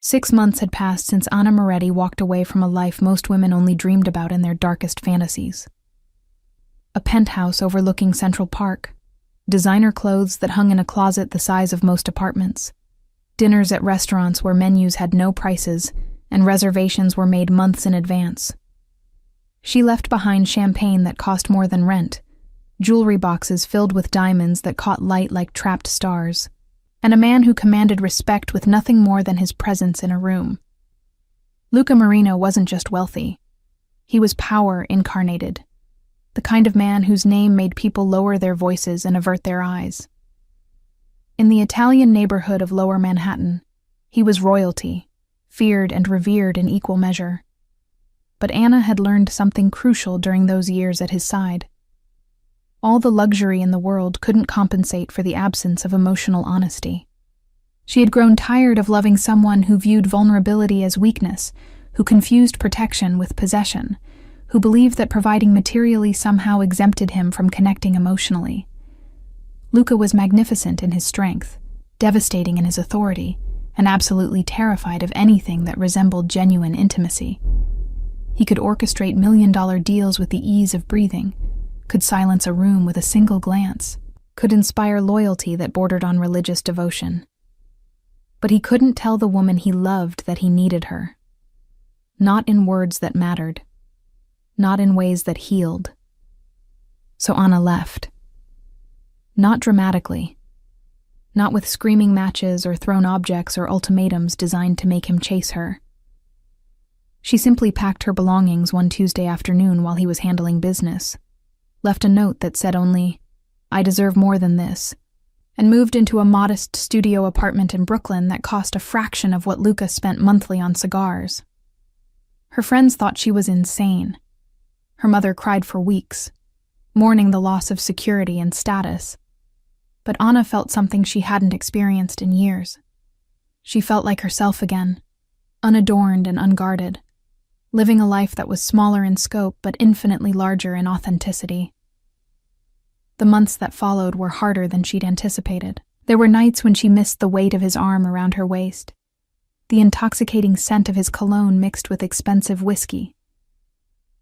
6 months had passed since Anna Moretti walked away from a life most women only dreamed about in their darkest fantasies. A penthouse overlooking Central Park, designer clothes that hung in a closet the size of most apartments, dinners at restaurants where menus had no prices and reservations were made months in advance. She left behind champagne that cost more than rent, jewelry boxes filled with diamonds that caught light like trapped stars, and a man who commanded respect with nothing more than his presence in a room. Luca Marino wasn't just wealthy. He was power incarnated, the kind of man whose name made people lower their voices and avert their eyes. In the Italian neighborhood of Lower Manhattan, he was royalty, feared and revered in equal measure. But Anna had learned something crucial during those years at his side. All the luxury in the world couldn't compensate for the absence of emotional honesty. She had grown tired of loving someone who viewed vulnerability as weakness, who confused protection with possession, who believed that providing materially somehow exempted him from connecting emotionally. Luca was magnificent in his strength, devastating in his authority, and absolutely terrified of anything that resembled genuine intimacy. He could orchestrate million-dollar deals with the ease of breathing, could silence a room with a single glance, could inspire loyalty that bordered on religious devotion. But he couldn't tell the woman he loved that he needed her. Not in words that mattered. Not in ways that healed. So Anna left. Not dramatically. Not with screaming matches or thrown objects or ultimatums designed to make him chase her. She simply packed her belongings one Tuesday afternoon while he was handling business, left a note that said only, "I deserve more than this," and moved into a modest studio apartment in Brooklyn that cost a fraction of what Luca spent monthly on cigars. Her friends thought she was insane. Her mother cried for weeks, mourning the loss of security and status. But Anna felt something she hadn't experienced in years. She felt like herself again, unadorned and unguarded, living a life that was smaller in scope but infinitely larger in authenticity. The months that followed were harder than she'd anticipated. There were nights when she missed the weight of his arm around her waist, the intoxicating scent of his cologne mixed with expensive whiskey,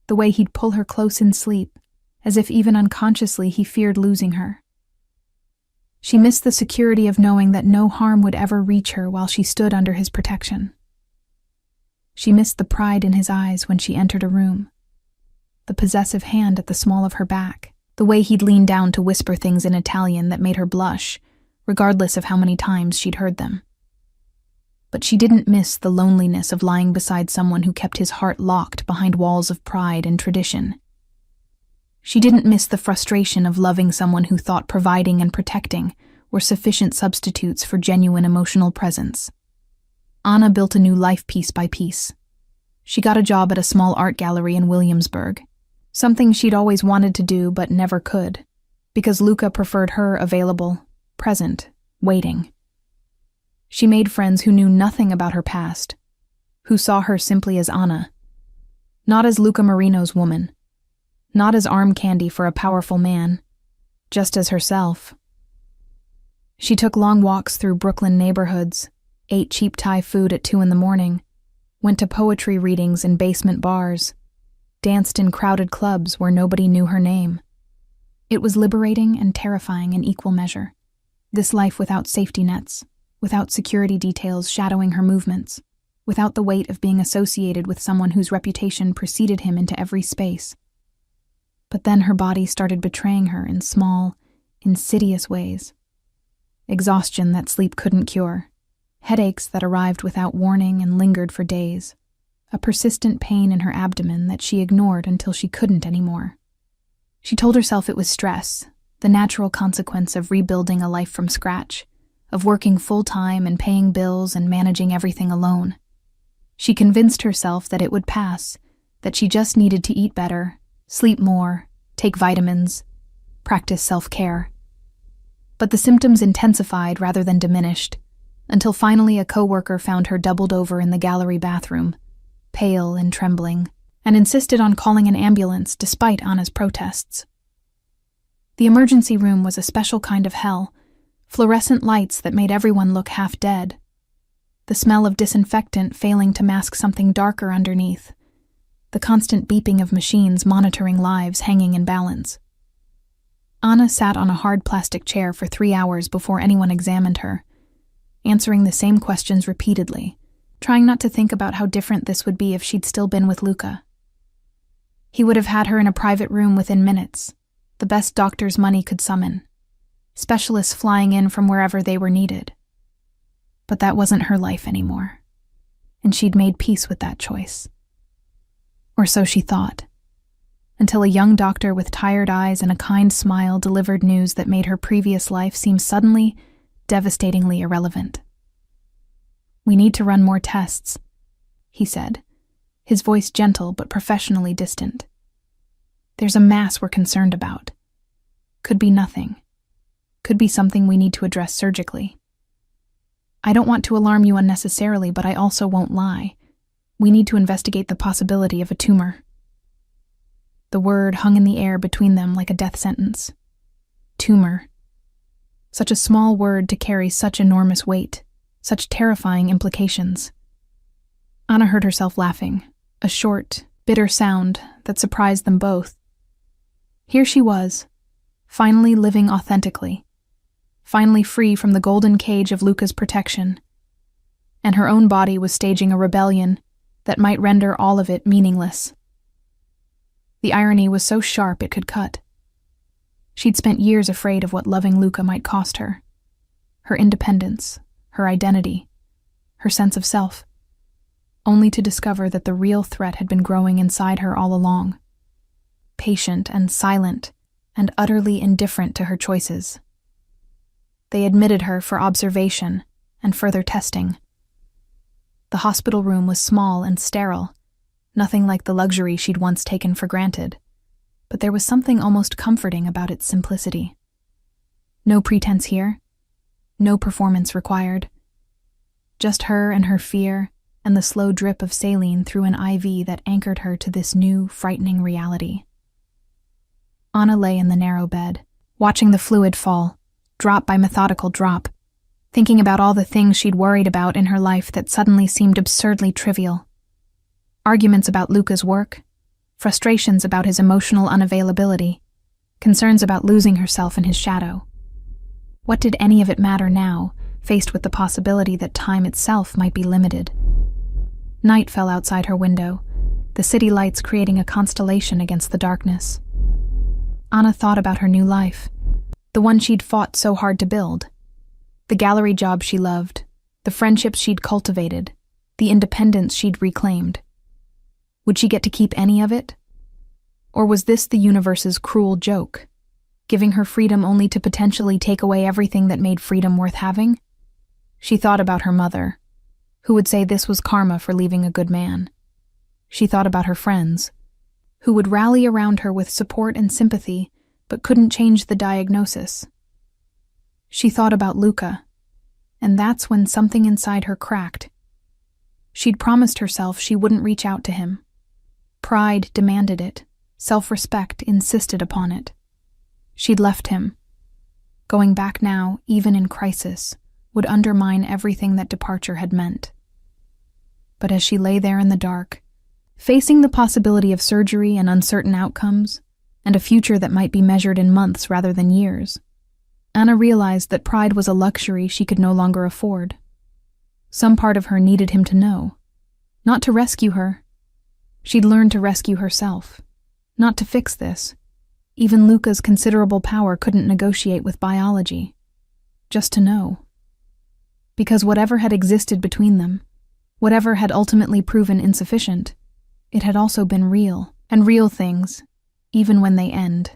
the way he'd pull her close in sleep, as if even unconsciously he feared losing her. She missed the security of knowing that no harm would ever reach her while she stood under his protection. She missed the pride in his eyes when she entered a room, the possessive hand at the small of her back, the way he'd lean down to whisper things in Italian that made her blush, regardless of how many times she'd heard them. But she didn't miss the loneliness of lying beside someone who kept his heart locked behind walls of pride and tradition. She didn't miss the frustration of loving someone who thought providing and protecting were sufficient substitutes for genuine emotional presence. Anna built a new life piece by piece. She got a job at a small art gallery in Williamsburg, something she'd always wanted to do but never could, because Luca preferred her available, present, waiting. She made friends who knew nothing about her past, who saw her simply as Anna, not as Luca Marino's woman, not as arm candy for a powerful man, just as herself. She took long walks through Brooklyn neighborhoods, ate cheap Thai food at 2 a.m, went to poetry readings in basement bars, danced in crowded clubs where nobody knew her name. It was liberating and terrifying in equal measure. This life without safety nets, without security details shadowing her movements, without the weight of being associated with someone whose reputation preceded him into every space. But then her body started betraying her in small, insidious ways. Exhaustion that sleep couldn't cure, headaches that arrived without warning and lingered for days, a persistent pain in her abdomen that she ignored until she couldn't anymore. She told herself it was stress, the natural consequence of rebuilding a life from scratch, of working full-time and paying bills and managing everything alone. She convinced herself that it would pass, that she just needed to eat better, sleep more, take vitamins, practice self-care. But the symptoms intensified rather than diminished, until finally a coworker found her doubled over in the gallery bathroom, pale and trembling, and insisted on calling an ambulance despite Anna's protests. The emergency room was a special kind of hell, fluorescent lights that made everyone look half dead. the smell of disinfectant failing to mask something darker underneath, the constant beeping of machines monitoring lives hanging in balance. Anna sat on a hard plastic chair for 3 hours before anyone examined her, answering the same questions repeatedly, trying not to think about how different this would be if she'd still been with Luca. He would have had her in a private room within minutes, the best doctors money could summon, specialists flying in from wherever they were needed. But that wasn't her life anymore, and she'd made peace with that choice. Or so she thought, until a young doctor with tired eyes and a kind smile delivered news that made her previous life seem suddenly, devastatingly irrelevant. "We need to run more tests," he said, his voice gentle but professionally distant. "There's a mass we're concerned about. Could be nothing. Could be something we need to address surgically. I don't want to alarm you unnecessarily, but I also won't lie. We need to investigate the possibility of a tumor." The word hung in the air between them like a death sentence. Tumor. Such a small word to carry such enormous weight, such terrifying implications. Anna heard herself laughing, a short, bitter sound that surprised them both. Here she was, finally living authentically, finally free from the golden cage of Luca's protection, and her own body was staging a rebellion that might render all of it meaningless. The irony was so sharp it could cut. She'd spent years afraid of what loving Luca might cost her. Her independence, her identity, her sense of self, only to discover that the real threat had been growing inside her all along. Patient and silent and utterly indifferent to her choices. They admitted her for observation and further testing. The hospital room was small and sterile, nothing like the luxury she'd once taken for granted, but there was something almost comforting about its simplicity. No pretense here, no performance required. Just her and her fear and the slow drip of saline through an IV that anchored her to this new, frightening reality. Anna lay in the narrow bed, watching the fluid fall, drop by methodical drop, thinking about all the things she'd worried about in her life that suddenly seemed absurdly trivial. Arguments about Luca's work, frustrations about his emotional unavailability, concerns about losing herself in his shadow. What did any of it matter now, faced with the possibility that time itself might be limited? Night fell outside her window, the city lights creating a constellation against the darkness. Anna thought about her new life, the one she'd fought so hard to build. The gallery job she loved, the friendships she'd cultivated, the independence she'd reclaimed. Would she get to keep any of it? Or was this the universe's cruel joke, giving her freedom only to potentially take away everything that made freedom worth having? She thought about her mother, who would say this was karma for leaving a good man. She thought about her friends, who would rally around her with support and sympathy, but couldn't change the diagnosis. She thought about Luca, and that's when something inside her cracked. She'd promised herself she wouldn't reach out to him. Pride demanded it. Self-respect insisted upon it. She'd left him. Going back now, even in crisis, would undermine everything that departure had meant. But as she lay there in the dark, facing the possibility of surgery and uncertain outcomes, and a future that might be measured in months rather than years, Anna realized that pride was a luxury she could no longer afford. Some part of her needed him to know. Not to rescue her. She'd learned to rescue herself. Not to fix this. Even Luca's considerable power couldn't negotiate with biology. Just to know. Because whatever had existed between them, whatever had ultimately proven insufficient, it had also been real, and real things, even when they end,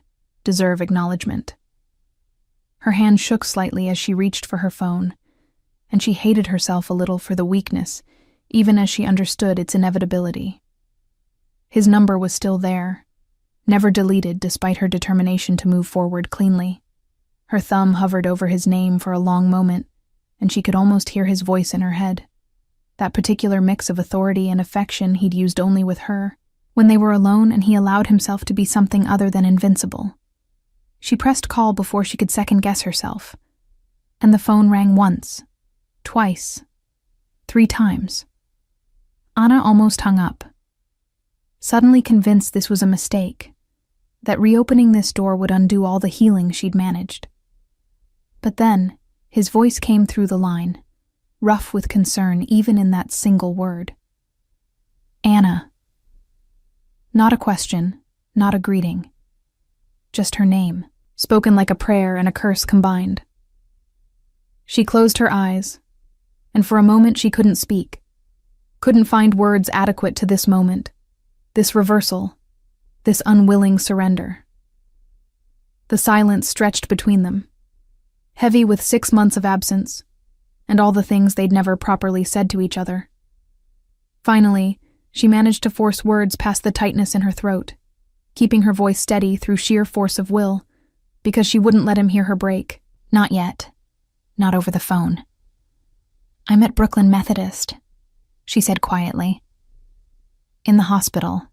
deserve acknowledgement. Her hand shook slightly as she reached for her phone, and she hated herself a little for the weakness, even as she understood its inevitability. His number was still there, never deleted despite her determination to move forward cleanly. Her thumb hovered over his name for a long moment, and she could almost hear his voice in her head. That particular mix of authority and affection he'd used only with her, when they were alone and he allowed himself to be something other than invincible. She pressed call before she could second-guess herself, and the phone rang once, twice, 3 times. Anna almost hung up, suddenly convinced this was a mistake, that reopening this door would undo all the healing she'd managed. But then, his voice came through the line, rough with concern even in that single word. Anna. Not a question, not a greeting. Just her name, spoken like a prayer and a curse combined. She closed her eyes, and for a moment she couldn't speak, couldn't find words adequate to this moment, this reversal, this unwilling surrender. The silence stretched between them, heavy with 6 months of absence, and all the things they'd never properly said to each other. Finally, she managed to force words past the tightness in her throat, keeping her voice steady through sheer force of will, because she wouldn't let him hear her break. Not yet. Not over the phone. I'm at Brooklyn Methodist, she said quietly. In the hospital.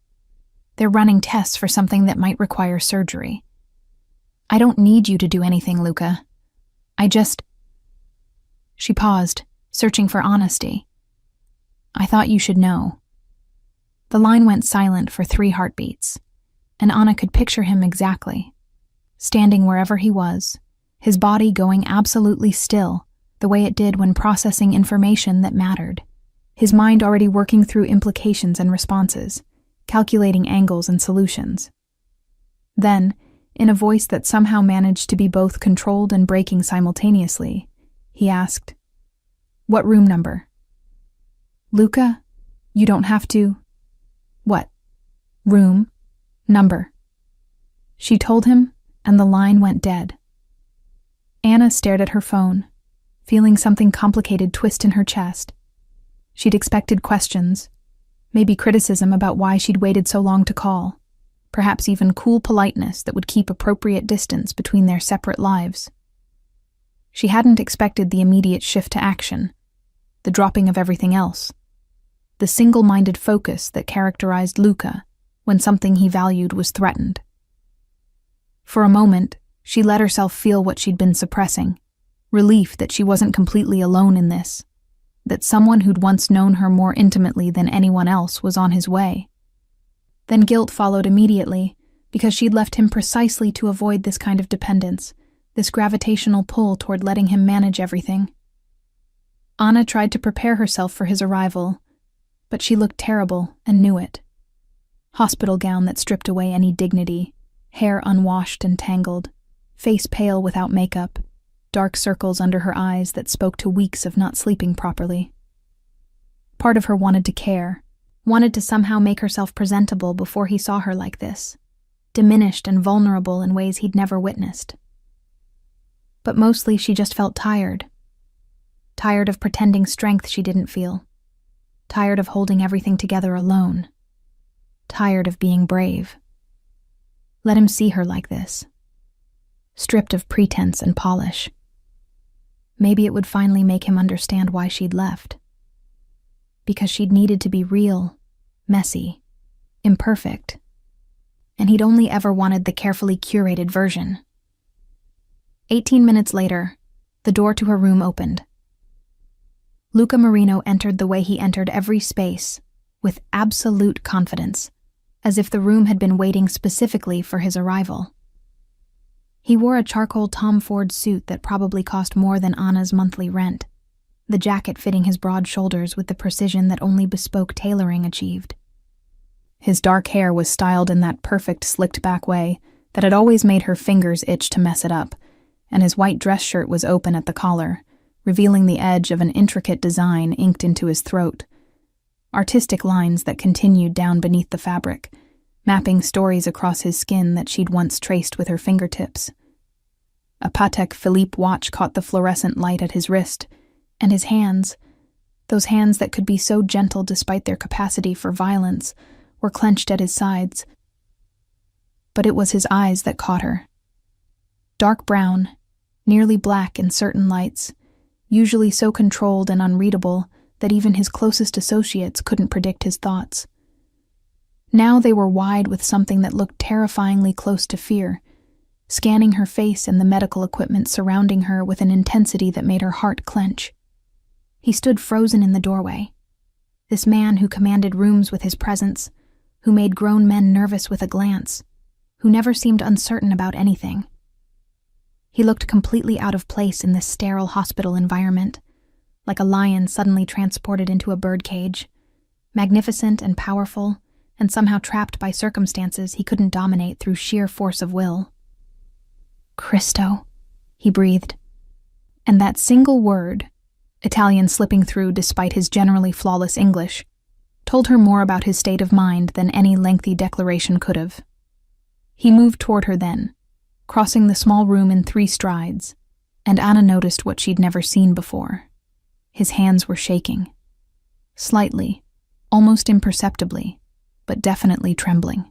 They're running tests for something that might require surgery. I don't need you to do anything, Luca. She paused, searching for honesty. I thought you should know. The line went silent for 3 heartbeats, and Anna could picture him exactly, standing wherever he was, his body going absolutely still, the way it did when processing information that mattered, his mind already working through implications and responses, calculating angles and solutions. Then, in a voice that somehow managed to be both controlled and breaking simultaneously, he asked, What room number? Luca, you don't have to. What? Room? Number? She told him, and the line went dead. Anna stared at her phone, feeling something complicated twist in her chest. She'd expected questions, maybe criticism about why she'd waited so long to call, perhaps even cool politeness that would keep appropriate distance between their separate lives. She hadn't expected the immediate shift to action, the dropping of everything else, the single-minded focus that characterized Luca when something he valued was threatened. For a moment, she let herself feel what she'd been suppressing, relief that she wasn't completely alone in this, that someone who'd once known her more intimately than anyone else was on his way. Then guilt followed immediately, because she'd left him precisely to avoid this kind of dependence, this gravitational pull toward letting him manage everything. Anna tried to prepare herself for his arrival, but she looked terrible and knew it. Hospital gown that stripped away any dignity, hair unwashed and tangled, face pale without makeup, dark circles under her eyes that spoke to weeks of not sleeping properly. Part of her wanted to care, wanted to somehow make herself presentable before he saw her like this, diminished and vulnerable in ways he'd never witnessed. But mostly she just felt tired. Tired of pretending strength she didn't feel. Tired of holding everything together alone. Tired of being brave. Let him see her like this, stripped of pretense and polish. Maybe it would finally make him understand why she'd left. Because she'd needed to be real, messy, imperfect, and he'd only ever wanted the carefully curated version. 18 minutes later, the door to her room opened. Luca Marino entered the way he entered every space, with absolute confidence, as if the room had been waiting specifically for his arrival. He wore a charcoal Tom Ford suit that probably cost more than Anna's monthly rent, the jacket fitting his broad shoulders with the precision that only bespoke tailoring achieved. His dark hair was styled in that perfect slicked-back way that had always made her fingers itch to mess it up, and his white dress shirt was open at the collar, revealing the edge of an intricate design inked into his throat, artistic lines that continued down beneath the fabric, mapping stories across his skin that she'd once traced with her fingertips. A Patek Philippe watch caught the fluorescent light at his wrist, and his hands, those hands that could be so gentle despite their capacity for violence, were clenched at his sides. But it was his eyes that caught her. Dark brown, nearly black in certain lights, usually so controlled and unreadable that even his closest associates couldn't predict his thoughts. Now they were wide with something that looked terrifyingly close to fear, scanning her face and the medical equipment surrounding her with an intensity that made her heart clench. He stood frozen in the doorway. This man who commanded rooms with his presence, who made grown men nervous with a glance, who never seemed uncertain about anything. He looked completely out of place in this sterile hospital environment, like a lion suddenly transported into a birdcage, magnificent and powerful, and somehow trapped by circumstances he couldn't dominate through sheer force of will. "Cristo," he breathed. And that single word, Italian slipping through despite his generally flawless English, told her more about his state of mind than any lengthy declaration could have. He moved toward her then, crossing the small room in 3 strides, and Anna noticed what she'd never seen before. His hands were shaking. Slightly, almost imperceptibly, but definitely trembling.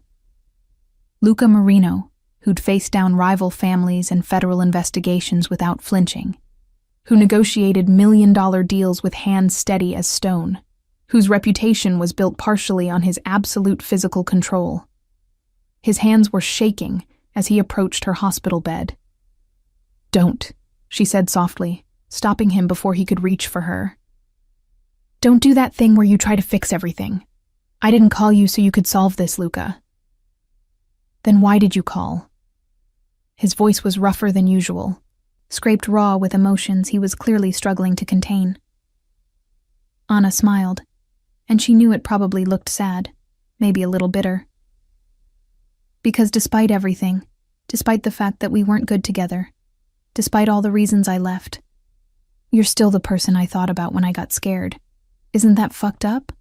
Luca Marino, who'd faced down rival families and federal investigations without flinching, who negotiated million-dollar deals with hands steady as stone, whose reputation was built partially on his absolute physical control. His hands were shaking as he approached her hospital bed. "Don't," she said softly, stopping him before he could reach for her. "Don't do that thing where you try to fix everything. I didn't call you so you could solve this, Luca." "Then why did you call?" His voice was rougher than usual, scraped raw with emotions he was clearly struggling to contain. Anna smiled, and she knew it probably looked sad, maybe a little bitter. "Because despite everything, despite the fact that we weren't good together, despite all the reasons I left, you're still the person I thought about when I got scared. Isn't that fucked up?"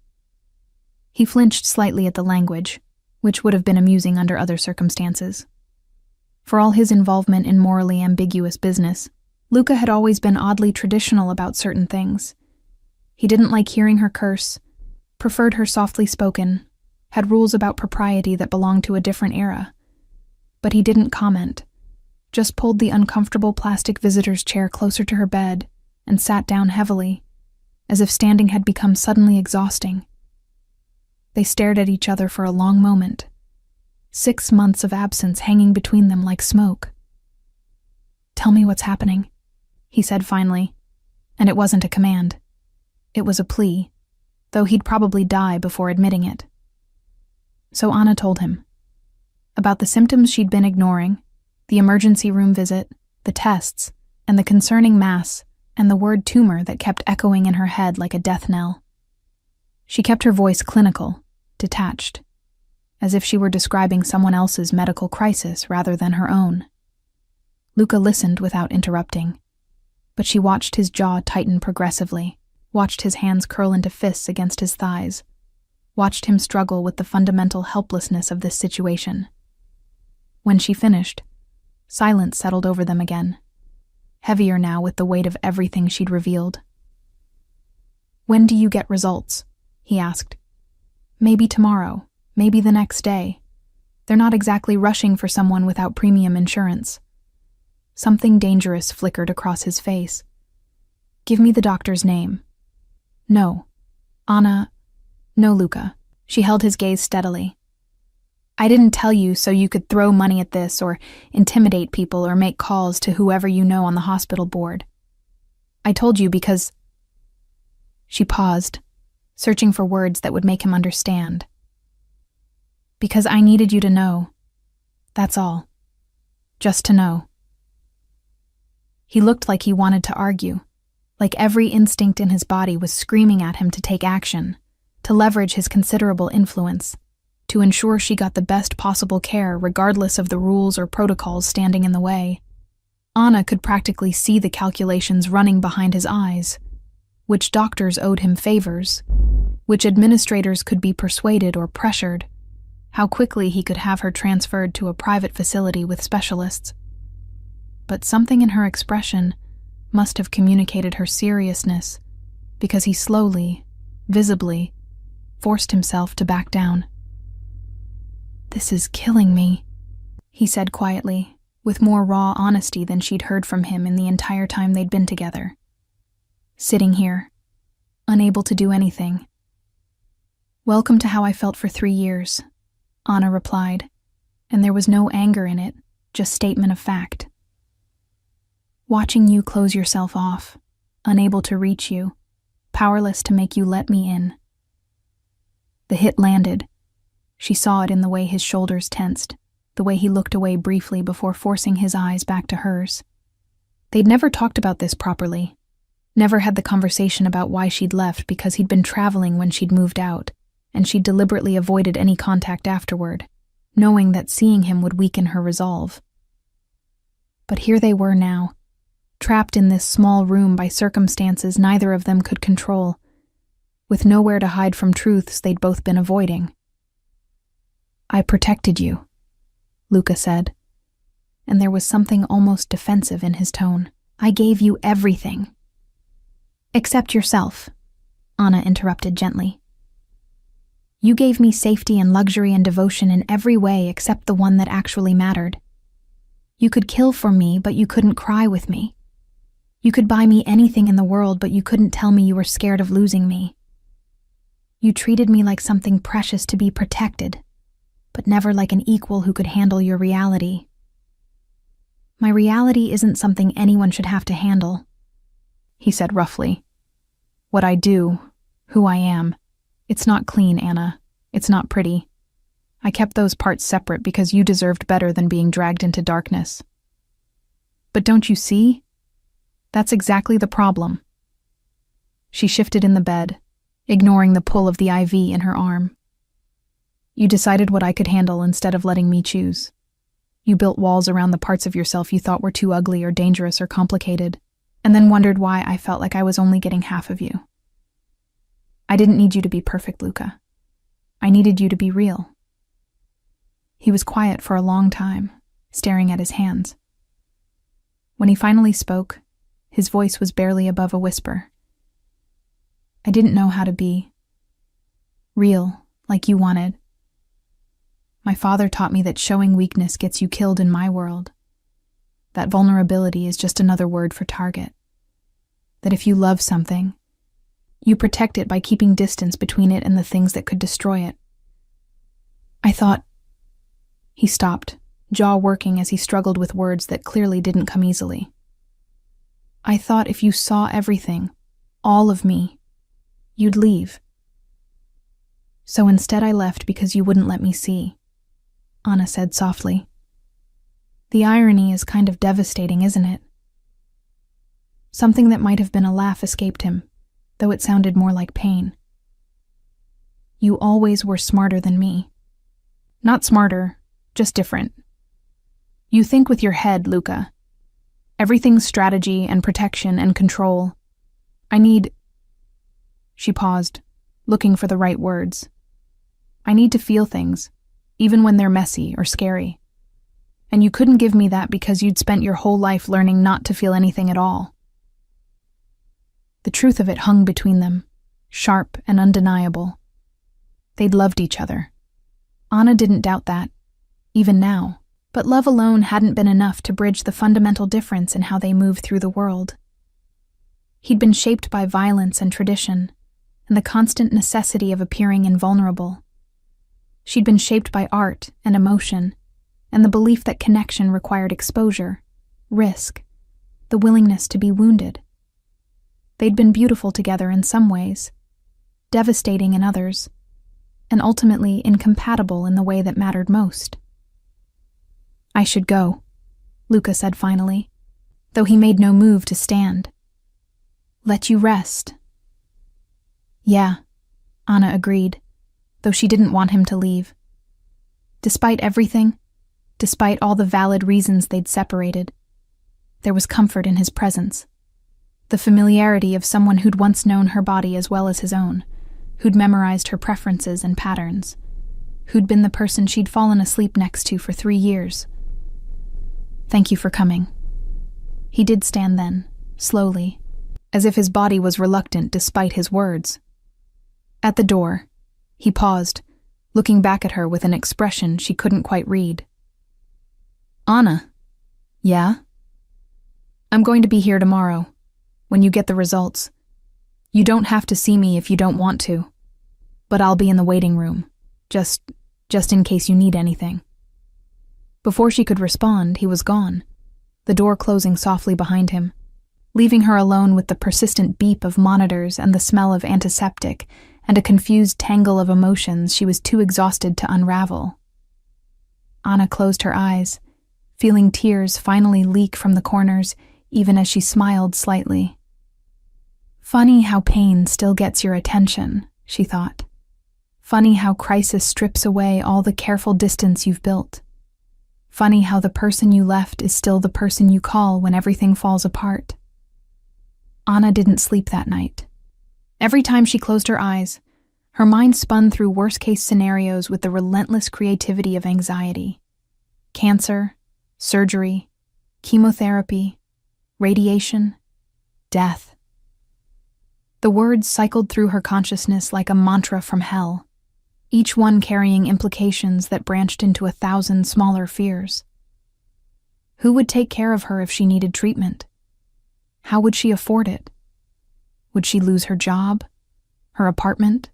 He flinched slightly at the language, which would have been amusing under other circumstances. For all his involvement in morally ambiguous business, Luca had always been oddly traditional about certain things. He didn't like hearing her curse, preferred her softly spoken, had rules about propriety that belonged to a different era. But he didn't comment, just pulled the uncomfortable plastic visitor's chair closer to her bed and sat down heavily, as if standing had become suddenly exhausting. They stared at each other for a long moment, 6 months of absence hanging between them like smoke. "Tell me what's happening," he said finally, and it wasn't a command. It was a plea, though he'd probably die before admitting it. So Anna told him. About the symptoms she'd been ignoring, the emergency room visit, the tests, and the concerning mass, and the word tumor that kept echoing in her head like a death knell. She kept her voice clinical, detached, as if she were describing someone else's medical crisis rather than her own. Luca listened without interrupting, but she watched his jaw tighten progressively, watched his hands curl into fists against his thighs, watched him struggle with the fundamental helplessness of this situation. When she finished, silence settled over them again, heavier now with the weight of everything she'd revealed. "When do you get results?" he asked. "Maybe tomorrow, maybe the next day. They're not exactly rushing for someone without premium insurance." Something dangerous flickered across his face. "Give me the doctor's name." "No. Anna." "No, Luca." She held his gaze steadily. "I didn't tell you so you could throw money at this or intimidate people or make calls to whoever you know on the hospital board. I told you because—" She paused, searching for words that would make him understand. "Because I needed you to know. That's all. Just to know." He looked like he wanted to argue, like every instinct in his body was screaming at him to take action, to leverage his considerable influence, to ensure she got the best possible care regardless of the rules or protocols standing in the way. Anna could practically see the calculations running behind his eyes, which doctors owed him favors, which administrators could be persuaded or pressured, how quickly he could have her transferred to a private facility with specialists. But something in her expression must have communicated her seriousness, because he slowly, visibly, forced himself to back down. "This is killing me," he said quietly, with more raw honesty than she'd heard from him in the entire time they'd been together. Sitting here, unable to do anything. "Welcome to how I felt for 3 years," Anna replied, and there was no anger in it, just statement of fact. "Watching you close yourself off, unable to reach you, powerless to make you let me in." The hit landed. She saw it in the way his shoulders tensed, the way he looked away briefly before forcing his eyes back to hers. They'd never talked about this properly. Never had the conversation about why she'd left because he'd been traveling when she'd moved out, and she'd deliberately avoided any contact afterward, knowing that seeing him would weaken her resolve. But here they were now, trapped in this small room by circumstances neither of them could control, with nowhere to hide from truths they'd both been avoiding. "I protected you," Luca said, and there was something almost defensive in his tone. "I gave you everything." "Except yourself," Anna interrupted gently. "You gave me safety and luxury and devotion in every way except the one that actually mattered. You could kill for me, but you couldn't cry with me. You could buy me anything in the world, but you couldn't tell me you were scared of losing me. You treated me like something precious to be protected, but never like an equal who could handle your reality. My reality isn't something anyone should have to handle," he said roughly. "What I do, who I am, it's not clean, Anna. It's not pretty. I kept those parts separate because you deserved better than being dragged into darkness. But don't you see? That's exactly the problem." She shifted in the bed, ignoring the pull of the IV in her arm. "You decided what I could handle instead of letting me choose. You built walls around the parts of yourself you thought were too ugly or dangerous or complicated, and then wondered why I felt like I was only getting half of you. I didn't need you to be perfect, Luca. I needed you to be real." He was quiet for a long time, staring at his hands. When he finally spoke, his voice was barely above a whisper. "I didn't know how to be real, like you wanted. My father taught me that showing weakness gets you killed in my world. That vulnerability is just another word for target. That if you love something, you protect it by keeping distance between it and the things that could destroy it. I thought—" He stopped, jaw working as he struggled with words that clearly didn't come easily. "I thought if you saw everything, all of me, you'd leave. So instead I left because you wouldn't let me see," Anna said softly. "The irony is kind of devastating, isn't it?" Something that might have been a laugh escaped him, though it sounded more like pain. "You always were smarter than me. Not smarter, just different. You think with your head, Luca. Everything's strategy and protection and control. I need—" She paused, looking for the right words. "I need to feel things, even when they're messy or scary. And you couldn't give me that because you'd spent your whole life learning not to feel anything at all." The truth of it hung between them, sharp and undeniable. They'd loved each other. Anna didn't doubt that, even now. But love alone hadn't been enough to bridge the fundamental difference in how they moved through the world. He'd been shaped by violence and tradition, and the constant necessity of appearing invulnerable. She'd been shaped by art and emotion, and the belief that connection required exposure, risk, the willingness to be wounded. They'd been beautiful together in some ways, devastating in others, and ultimately incompatible in the way that mattered most. "I should go," Luca said finally, though he made no move to stand. "Let you rest." "Yeah," Anna agreed, though she didn't want him to leave. Despite everything, despite all the valid reasons they'd separated, there was comfort in his presence. The familiarity of someone who'd once known her body as well as his own, who'd memorized her preferences and patterns, who'd been the person she'd fallen asleep next to for 3 years. "Thank you for coming." He did stand then, slowly, as if his body was reluctant despite his words. At the door, he paused, looking back at her with an expression she couldn't quite read. "Anna." "Yeah?" "I'm going to be here tomorrow, when you get the results. You don't have to see me if you don't want to, but I'll be in the waiting room, just in case you need anything." Before she could respond, he was gone, the door closing softly behind him. leaving her alone with the persistent beep of monitors and the smell of antiseptic and a confused tangle of emotions she was too exhausted to unravel. Anna closed her eyes, feeling tears finally leak from the corners even as she smiled slightly. Funny how pain still gets your attention, she thought. Funny how crisis strips away all the careful distance you've built. Funny how the person you left is still the person you call when everything falls apart. Anna didn't sleep that night. Every time she closed her eyes, her mind spun through worst-case scenarios with the relentless creativity of anxiety. Cancer, surgery, chemotherapy, radiation, death. The words cycled through her consciousness like a mantra from hell, each one carrying implications that branched into 1,000 smaller fears. Who would take care of her if she needed treatment? How would she afford it? Would she lose her job? Her apartment?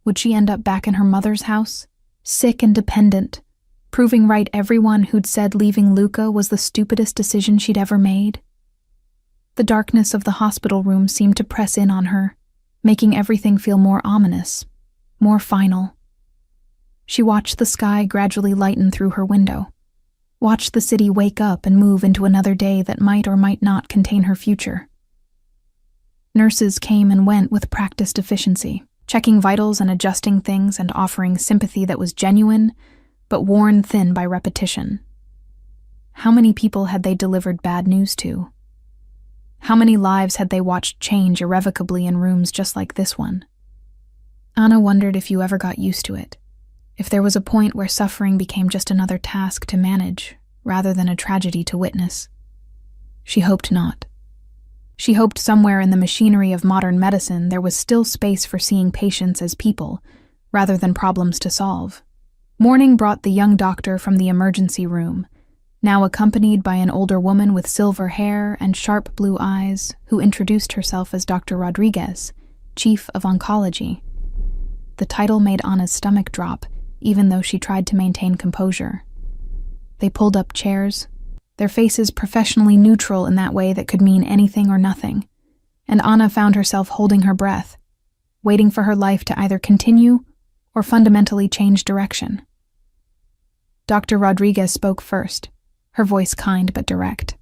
Would she end up back in her mother's house, sick and dependent, proving right everyone who'd said leaving Luca was the stupidest decision she'd ever made? The darkness of the hospital room seemed to press in on her, making everything feel more ominous, more final. She watched the sky gradually lighten through her window, watched the city wake up and move into another day that might or might not contain her future. Nurses came and went with practiced efficiency, checking vitals and adjusting things and offering sympathy that was genuine, but worn thin by repetition. How many people had they delivered bad news to? How many lives had they watched change irrevocably in rooms just like this one? Anna wondered if you ever got used to it, if there was a point where suffering became just another task to manage, rather than a tragedy to witness. She hoped not. She hoped somewhere in the machinery of modern medicine there was still space for seeing patients as people, rather than problems to solve. Morning brought the young doctor from the emergency room, now accompanied by an older woman with silver hair and sharp blue eyes, who introduced herself as Dr. Rodriguez, Chief of Oncology. The title made Anna's stomach drop, even though she tried to maintain composure. They pulled up chairs, their faces professionally neutral in that way that could mean anything or nothing, and Anna found herself holding her breath, waiting for her life to either continue or fundamentally change direction. Dr. Rodriguez spoke first, her voice kind but direct.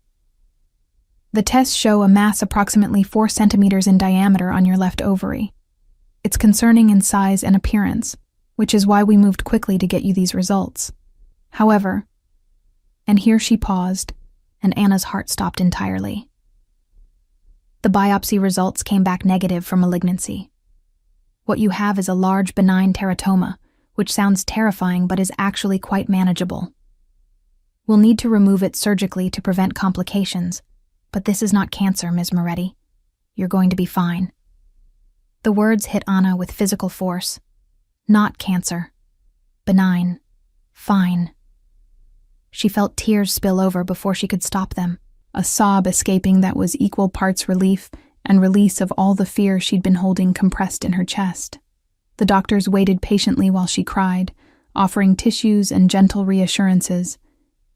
The tests show a mass approximately 4 centimeters in diameter on your left ovary. It's concerning in size and appearance, which is why we moved quickly to get you these results. However, and here she paused, and Anna's heart stopped entirely. The biopsy results came back negative for malignancy. What you have is a large benign teratoma, which sounds terrifying but is actually quite manageable. We'll need to remove it surgically to prevent complications, but this is not cancer, Ms. Moretti. You're going to be fine. The words hit Anna with physical force. Not cancer. Benign. Fine. She felt tears spill over before she could stop them, a sob escaping that was equal parts relief and release of all the fear she'd been holding compressed in her chest. The doctors waited patiently while she cried, offering tissues and gentle reassurances,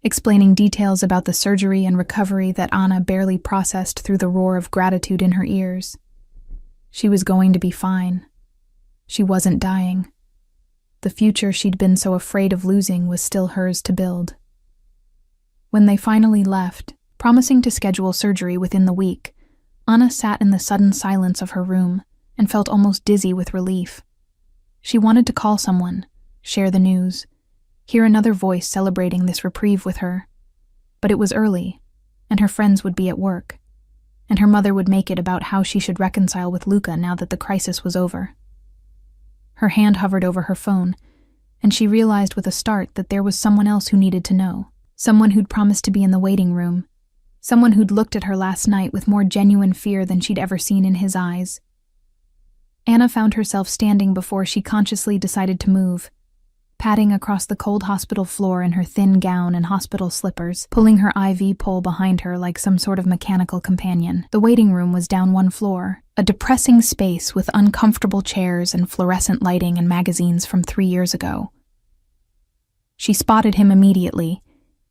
explaining details about the surgery and recovery that Anna barely processed through the roar of gratitude in her ears. She was going to be fine. She wasn't dying. The future she'd been so afraid of losing was still hers to build. When they finally left, promising to schedule surgery within the week, Anna sat in the sudden silence of her room and felt almost dizzy with relief. She wanted to call someone, share the news, hear another voice celebrating this reprieve with her. But it was early, and her friends would be at work, and her mother would make it about how she should reconcile with Luca now that the crisis was over. Her hand hovered over her phone, and she realized with a start that there was someone else who needed to know, someone who'd promised to be in the waiting room, someone who'd looked at her last night with more genuine fear than she'd ever seen in his eyes. Anna found herself standing before she consciously decided to move, padding across the cold hospital floor in her thin gown and hospital slippers, pulling her IV pole behind her like some sort of mechanical companion. The waiting room was down one floor, a depressing space with uncomfortable chairs and fluorescent lighting and magazines from 3 years ago. She spotted him immediately,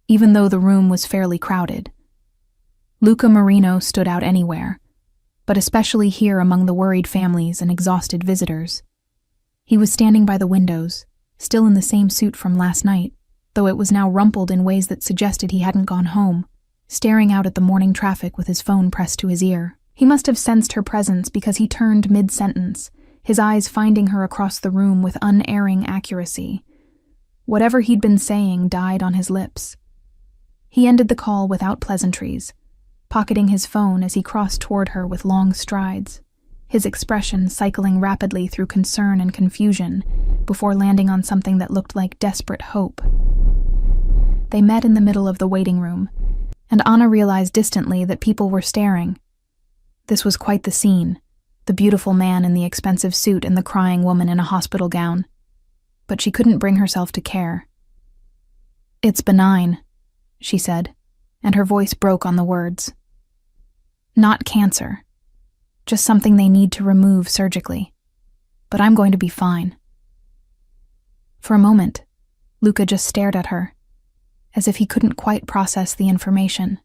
even though the room was fairly crowded. Luca Marino stood out anywhere, but especially here among the worried families and exhausted visitors. He was standing by the windows, still in the same suit from last night, though it was now rumpled in ways that suggested he hadn't gone home, staring out at the morning traffic with his phone pressed to his ear. He must have sensed her presence because he turned mid-sentence, his eyes finding her across the room with unerring accuracy. Whatever he'd been saying died on his lips. He ended the call without pleasantries, pocketing his phone as he crossed toward her with long strides, his expression cycling rapidly through concern and confusion before landing on something that looked like desperate hope. They met in the middle of the waiting room, and Anna realized distantly that people were staring. This was quite the scene, the beautiful man in the expensive suit and the crying woman in a hospital gown. But she couldn't bring herself to care. "It's benign," she said, and her voice broke on the words. "Not cancer. Just something they need to remove surgically. But I'm going to be fine." For a moment, Luca just stared at her, as if he couldn't quite process the information.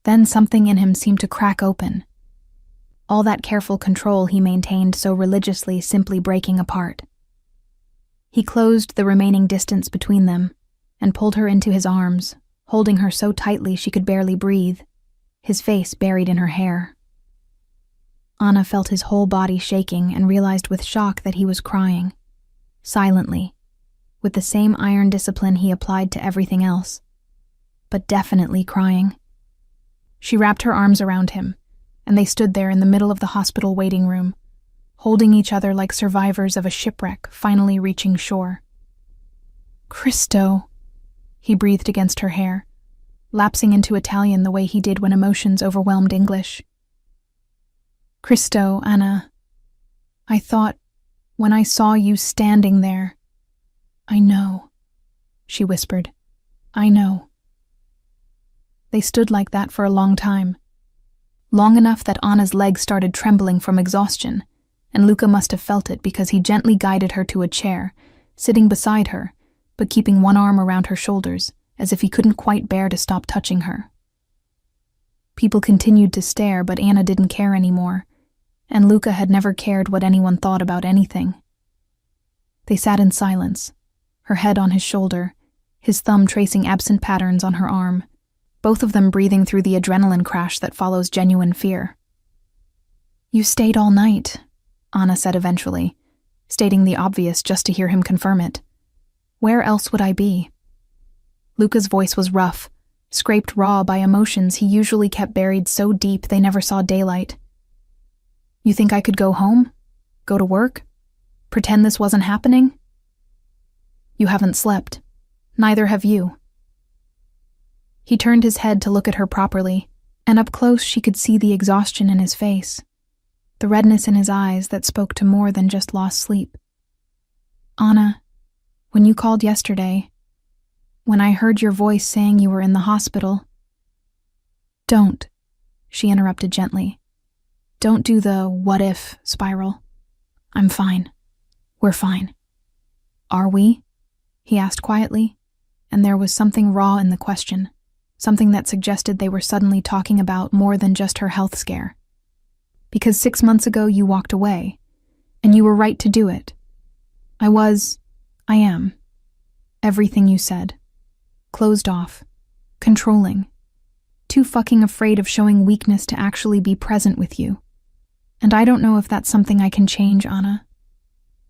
Then something in him seemed to crack open. All that careful control he maintained so religiously simply breaking apart. He closed the remaining distance between them and pulled her into his arms, holding her so tightly she could barely breathe, his face buried in her hair. Anna felt his whole body shaking and realized with shock that he was crying, silently, with the same iron discipline he applied to everything else, but definitely crying. She wrapped her arms around him, and they stood there in the middle of the hospital waiting room, holding each other like survivors of a shipwreck finally reaching shore. "Cristo," he breathed against her hair, lapsing into Italian the way he did when emotions overwhelmed English. "Cristo, Anna, I thought, when I saw you standing there—" "I know," she whispered. "I know." They stood like that for a long time, long enough that Anna's legs started trembling from exhaustion, and Luca must have felt it because he gently guided her to a chair, sitting beside her, but keeping one arm around her shoulders, as if he couldn't quite bear to stop touching her. People continued to stare, but Anna didn't care anymore, and Luca had never cared what anyone thought about anything. They sat in silence, her head on his shoulder, his thumb tracing absent patterns on her arm, both of them breathing through the adrenaline crash that follows genuine fear. "You stayed all night," Anna said eventually, stating the obvious just to hear him confirm it. "Where else would I be?" Luca's voice was rough, scraped raw by emotions he usually kept buried so deep they never saw daylight. "You think I could go home? Go to work? Pretend this wasn't happening?" "You haven't slept. Neither have you." He turned his head to look at her properly, and up close she could see the exhaustion in his face, the redness in his eyes that spoke to more than just lost sleep. "Anna, when you called yesterday, when I heard your voice saying you were in the hospital—" "Don't," she interrupted gently. "Don't do the what-if spiral. I'm fine. We're fine." "Are we?" he asked quietly, and there was something raw in the question, something that suggested they were suddenly talking about more than just her health scare. "Because 6 months ago you walked away, and you were right to do it. I am. Everything you said. Closed off. Controlling. Too fucking afraid of showing weakness to actually be present with you. And I don't know if that's something I can change, Anna.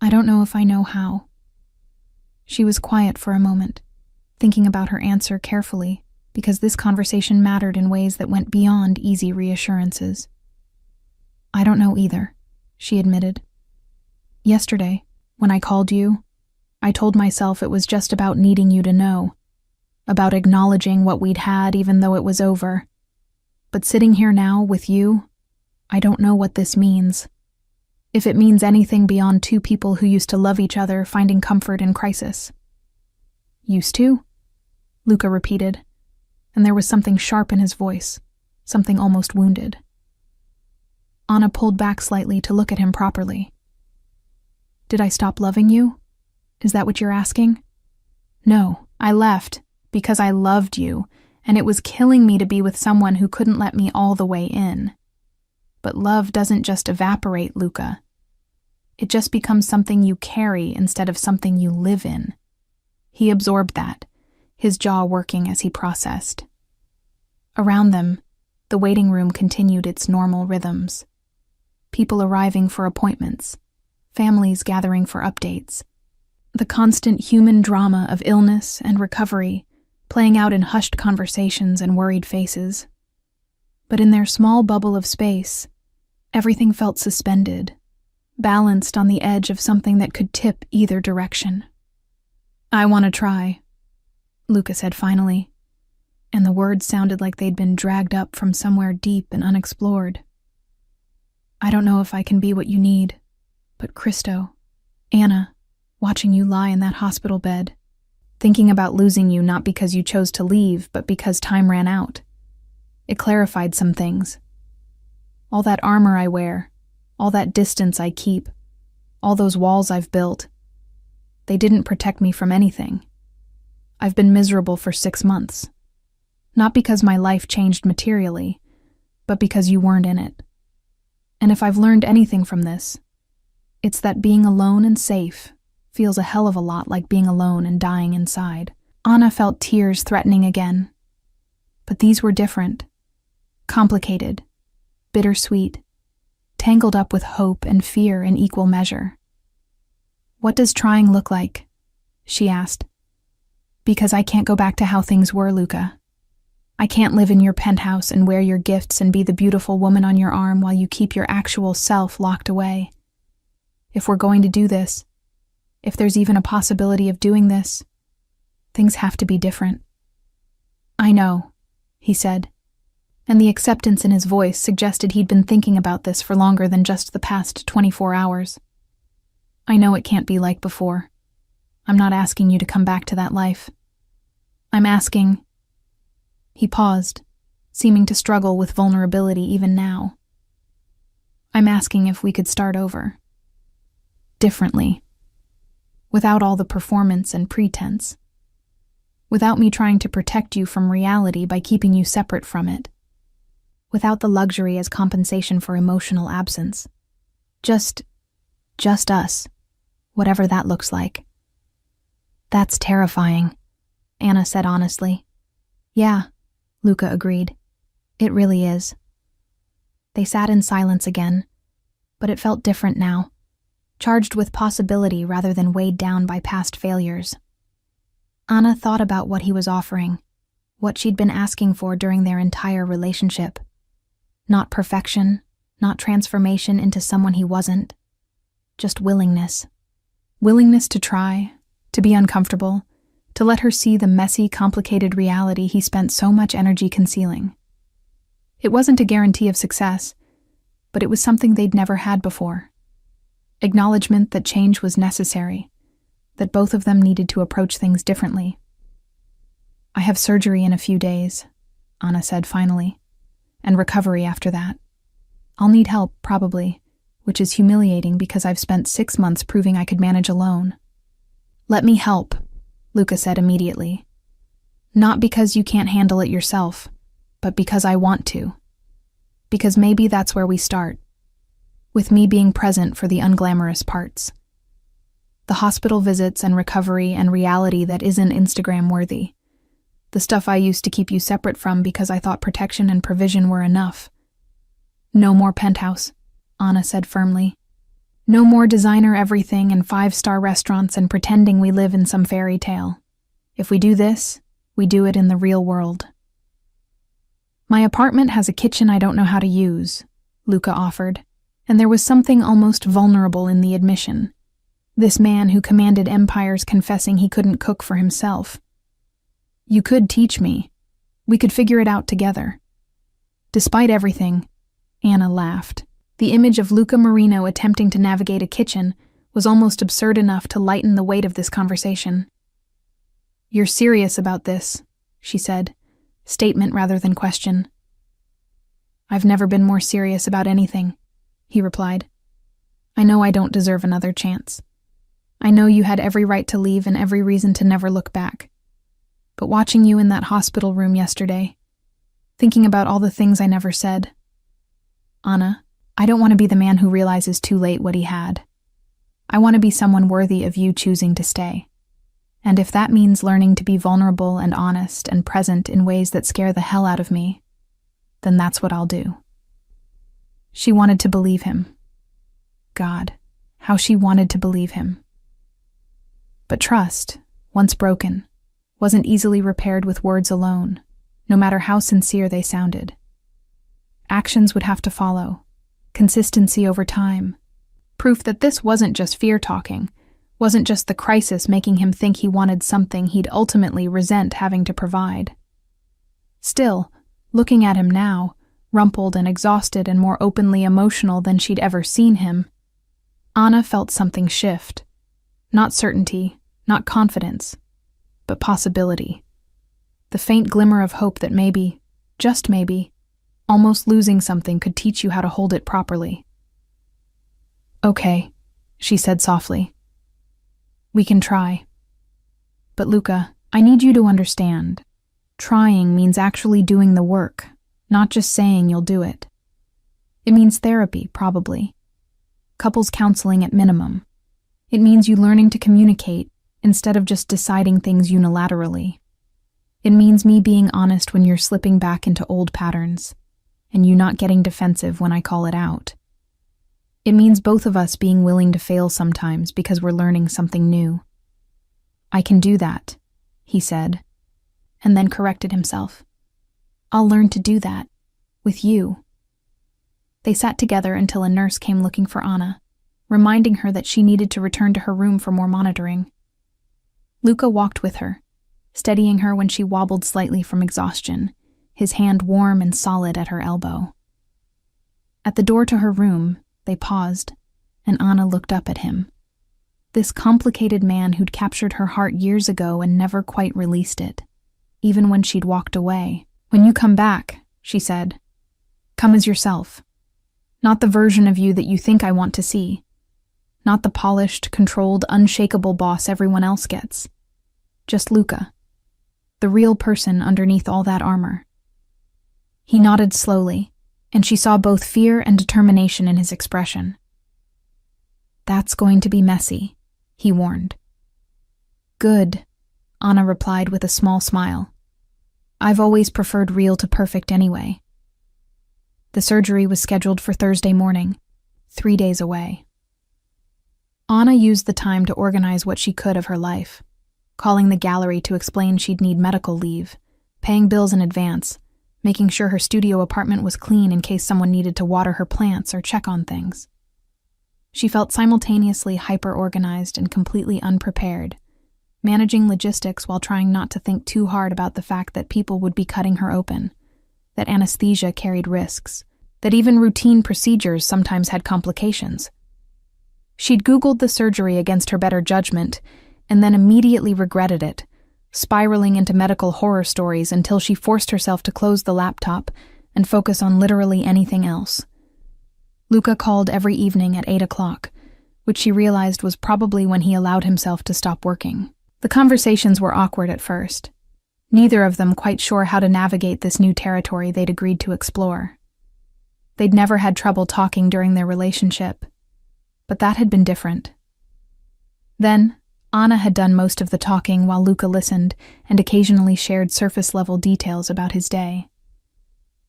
I don't know if I know how." She was quiet for a moment, thinking about her answer carefully, because this conversation mattered in ways that went beyond easy reassurances. "I don't know either," she admitted. "Yesterday, when I called you, I told myself it was just about needing you to know, about acknowledging what we'd had even though it was over. But sitting here now with you, I don't know what this means. If it means anything beyond two people who used to love each other finding comfort in crisis." "Used to?" Luca repeated, and there was something sharp in his voice, something almost wounded. Anna pulled back slightly to look at him properly. "Did I stop loving you? Is that what you're asking?" "No, I left because I loved you, and it was killing me to be with someone who couldn't let me all the way in. But love doesn't just evaporate, Luca. It just becomes something you carry instead of something you live in. He absorbed that, his jaw working as he processed. Around them, the waiting room continued its normal rhythms. People arriving for appointments, families gathering for updates. The constant human drama of illness and recovery playing out in hushed conversations and worried faces. But in their small bubble of space, everything felt suspended, balanced on the edge of something that could tip either direction. "I want to try," Luca said finally, and the words sounded like they'd been dragged up from somewhere deep and unexplored. "I don't know if I can be what you need, but Christo, Anna, watching you lie in that hospital bed, thinking about losing you not because you chose to leave, but because time ran out. It clarified some things. All that armor I wear, all that distance I keep, all those walls I've built, they didn't protect me from anything. I've been miserable for 6 months. Not because my life changed materially, but because you weren't in it. And if I've learned anything from this, it's that being alone and safe feels a hell of a lot like being alone and dying inside." Anna felt tears threatening again. But these were different. Complicated, bittersweet, tangled up with hope and fear in equal measure. "What does trying look like?" she asked. "Because I can't go back to how things were, Luca. I can't live in your penthouse and wear your gifts and be the beautiful woman on your arm while you keep your actual self locked away. If we're going to do this, if there's even a possibility of doing this, things have to be different." "I know," he said, and the acceptance in his voice suggested he'd been thinking about this for longer than just the past 24 hours. "I know it can't be like before. I'm not asking you to come back to that life. I'm asking—" He paused, seeming to struggle with vulnerability even now. "I'm asking if we could start over. Differently. Without all the performance and pretense. Without me trying to protect you from reality by keeping you separate from it. Without the luxury as compensation for emotional absence. Just us, whatever that looks like." "That's terrifying," Anna said honestly. "Yeah," Luca agreed. "It really is." They sat in silence again, but it felt different now, charged with possibility rather than weighed down by past failures. Anna thought about what he was offering, what she'd been asking for during their entire relationship. Not perfection, not transformation into someone he wasn't, just willingness. Willingness to try, to be uncomfortable, to let her see the messy, complicated reality he spent so much energy concealing. It wasn't a guarantee of success, but it was something they'd never had before. Acknowledgement that change was necessary, that both of them needed to approach things differently. "I have surgery in a few days," Anna said finally, "and recovery after that. I'll need help, probably, which is humiliating because I've spent 6 months proving I could manage alone." "Let me help," Luca said immediately. "Not because you can't handle it yourself, but because I want to. Because maybe that's where we start. With me being present for the unglamorous parts. The hospital visits and recovery and reality that isn't Instagram-worthy. The stuff I used to keep you separate from because I thought protection and provision were enough. No more penthouse," Anna said firmly. "No more designer everything and 5-star restaurants and pretending we live in some fairy tale. If we do this, we do it in the real world." "My apartment has a kitchen I don't know how to use," Luca offered, and there was something almost vulnerable in the admission. This man who commanded empires confessing he couldn't cook for himself. "You could teach me. We could figure it out together." Despite everything, Anna laughed. The image of Luca Marino attempting to navigate a kitchen was almost absurd enough to lighten the weight of this conversation. "You're serious about this," she said, statement rather than question. "I've never been more serious about anything," he replied. "I know I don't deserve another chance. I know you had every right to leave and every reason to never look back. but watching you in that hospital room yesterday, thinking about all the things I never said. Anna, I don't want to be the man who realizes too late what he had. I want to be someone worthy of you choosing to stay. And if that means learning to be vulnerable and honest and present in ways that scare the hell out of me, then that's what I'll do. She wanted to believe him. God, how she wanted to believe him. But trust, once broken, wasn't easily repaired with words alone, no matter how sincere they sounded. Actions would have to follow, consistency over time, proof that this wasn't just fear talking, wasn't just the crisis making him think he wanted something he'd ultimately resent having to provide. Still, looking at him now, rumpled and exhausted and more openly emotional than she'd ever seen him, Anna felt something shift. Not certainty, not confidence, but possibility. The faint glimmer of hope that maybe, just maybe, almost losing something could teach you how to hold it properly. Okay, she said softly. We can try. But Luca, I need you to understand. Trying means actually doing the work, not just saying you'll do it. It means therapy, probably. Couples counseling at minimum. It means you learning to communicate instead of just deciding things unilaterally. It means me being honest when you're slipping back into old patterns, and you not getting defensive when I call it out. It means both of us being willing to fail sometimes because we're learning something new. I can do that, he said, and then corrected himself. I'll learn to do that, with you. They sat together until a nurse came looking for Anna, reminding her that she needed to return to her room for more monitoring. Luca walked with her, steadying her when she wobbled slightly from exhaustion, his hand warm and solid at her elbow. At the door to her room, they paused, and Anna looked up at him. This complicated man who'd captured her heart years ago and never quite released it, even when she'd walked away. When you come back, she said, come as yourself. Not the version of you that you think I want to see. Not the polished, controlled, unshakable boss everyone else gets. Just Luca, the real person underneath all that armor. He nodded slowly, and she saw both fear and determination in his expression. That's going to be messy, he warned. Good, Anna replied with a small smile. I've always preferred real to perfect anyway. The surgery was scheduled for Thursday morning, 3 days away. Anna used the time to organize what she could of her life, calling the gallery to explain she'd need medical leave, paying bills in advance, making sure her studio apartment was clean in case someone needed to water her plants or check on things. She felt simultaneously hyper-organized and completely unprepared, managing logistics while trying not to think too hard about the fact that people would be cutting her open, that anesthesia carried risks, that even routine procedures sometimes had complications. She'd Googled the surgery against her better judgment and then immediately regretted it, spiraling into medical horror stories until she forced herself to close the laptop and focus on literally anything else. Luca called every evening at 8 o'clock, which she realized was probably when he allowed himself to stop working. The conversations were awkward at first, neither of them quite sure how to navigate this new territory they'd agreed to explore. They'd never had trouble talking during their relationship, but that had been different. Then, Anna had done most of the talking while Luca listened and occasionally shared surface-level details about his day.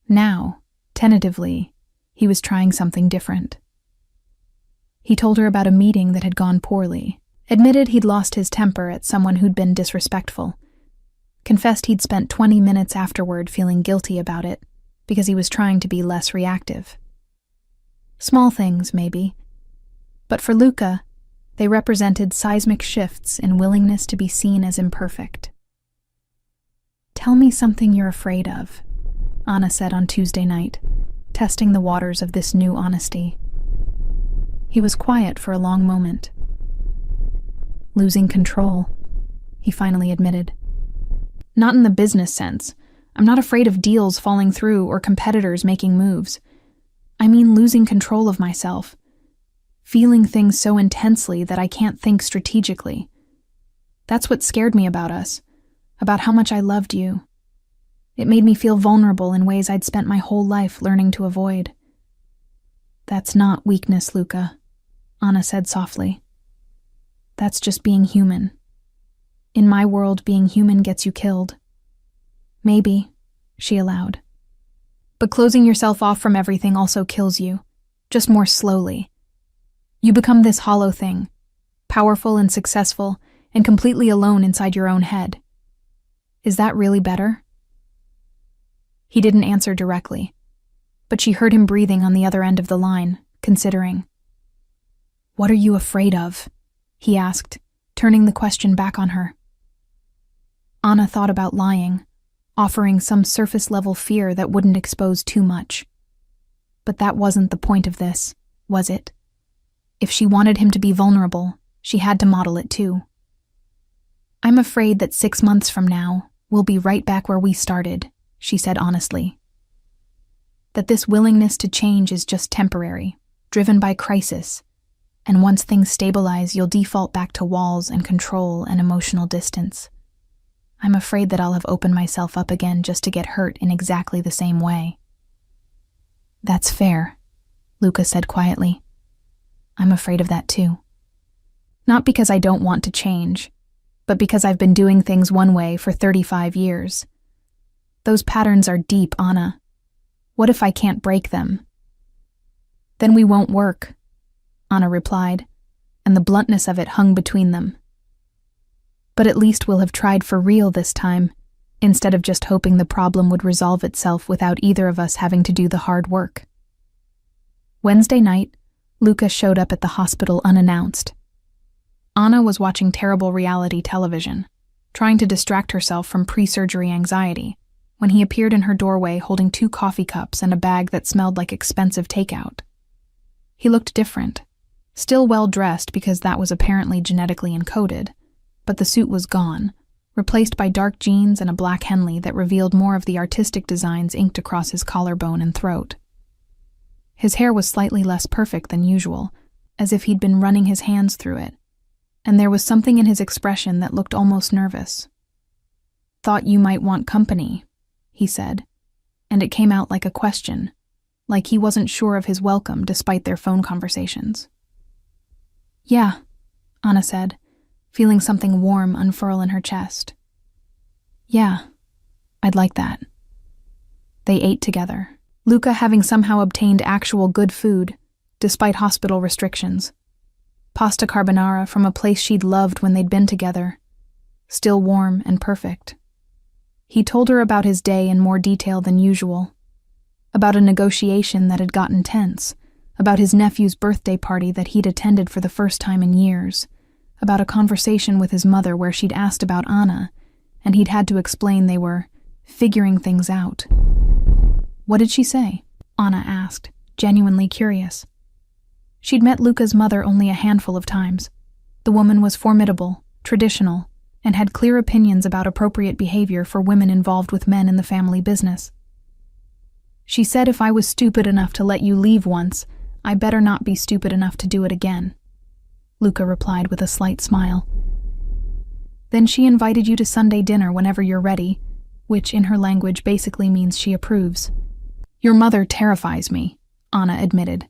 Now, tentatively, he was trying something different. He told her about a meeting that had gone poorly, admitted he'd lost his temper at someone who'd been disrespectful, confessed he'd spent 20 minutes afterward feeling guilty about it because he was trying to be less reactive. Small things, maybe, but for Luca, they represented seismic shifts in willingness to be seen as imperfect. Tell me something you're afraid of, Anna said on Tuesday night, testing the waters of this new honesty. He was quiet for a long moment. Losing control, he finally admitted. Not in the business sense. I'm not afraid of deals falling through or competitors making moves. I mean losing control of myself. Feeling things so intensely that I can't think strategically. That's what scared me about us, about how much I loved you. It made me feel vulnerable in ways I'd spent my whole life learning to avoid. That's not weakness, Luca, Anna said softly. That's just being human. In my world, being human gets you killed. Maybe, she allowed. But closing yourself off from everything also kills you, just more slowly. You become this hollow thing, powerful and successful, and completely alone inside your own head. Is that really better? He didn't answer directly, but she heard him breathing on the other end of the line, considering. What are you afraid of? He asked, turning the question back on her. Anna thought about lying, offering some surface-level fear that wouldn't expose too much. But that wasn't the point of this, was it? If she wanted him to be vulnerable, she had to model it too. I'm afraid that 6 months from now, we'll be right back where we started, she said honestly. That this willingness to change is just temporary, driven by crisis, and once things stabilize, you'll default back to walls and control and emotional distance. I'm afraid that I'll have opened myself up again just to get hurt in exactly the same way. That's fair, Luca said quietly. I'm afraid of that too. Not because I don't want to change, but because I've been doing things one way for 35 years. Those patterns are deep, Anna. What if I can't break them? Then we won't work, Anna replied, and the bluntness of it hung between them. But at least we'll have tried for real this time, instead of just hoping the problem would resolve itself without either of us having to do the hard work. Wednesday night, Luca showed up at the hospital unannounced. Anna was watching terrible reality television, trying to distract herself from pre-surgery anxiety, when he appeared in her doorway holding 2 coffee cups and a bag that smelled like expensive takeout. He looked different, still well-dressed because that was apparently genetically encoded, but the suit was gone, replaced by dark jeans and a black Henley that revealed more of the artistic designs inked across his collarbone and throat. His hair was slightly less perfect than usual, as if he'd been running his hands through it, and there was something in his expression that looked almost nervous. Thought you might want company, he said, and it came out like a question, like he wasn't sure of his welcome despite their phone conversations. Yeah, Anna said, feeling something warm unfurl in her chest. Yeah, I'd like that. They ate together, Luca having somehow obtained actual good food, despite hospital restrictions. Pasta carbonara from a place she'd loved when they'd been together, still warm and perfect. He told her about his day in more detail than usual, about a negotiation that had gotten tense, about his nephew's birthday party that he'd attended for the first time in years, about a conversation with his mother where she'd asked about Anna, and he'd had to explain they were figuring things out. What did she say? Anna asked, genuinely curious. She'd met Luca's mother only a handful of times. The woman was formidable, traditional, and had clear opinions about appropriate behavior for women involved with men in the family business. She said if I was stupid enough to let you leave once, I better not be stupid enough to do it again, Luca replied with a slight smile. Then she invited you to Sunday dinner whenever you're ready, which in her language basically means she approves. Your mother terrifies me, Anna admitted.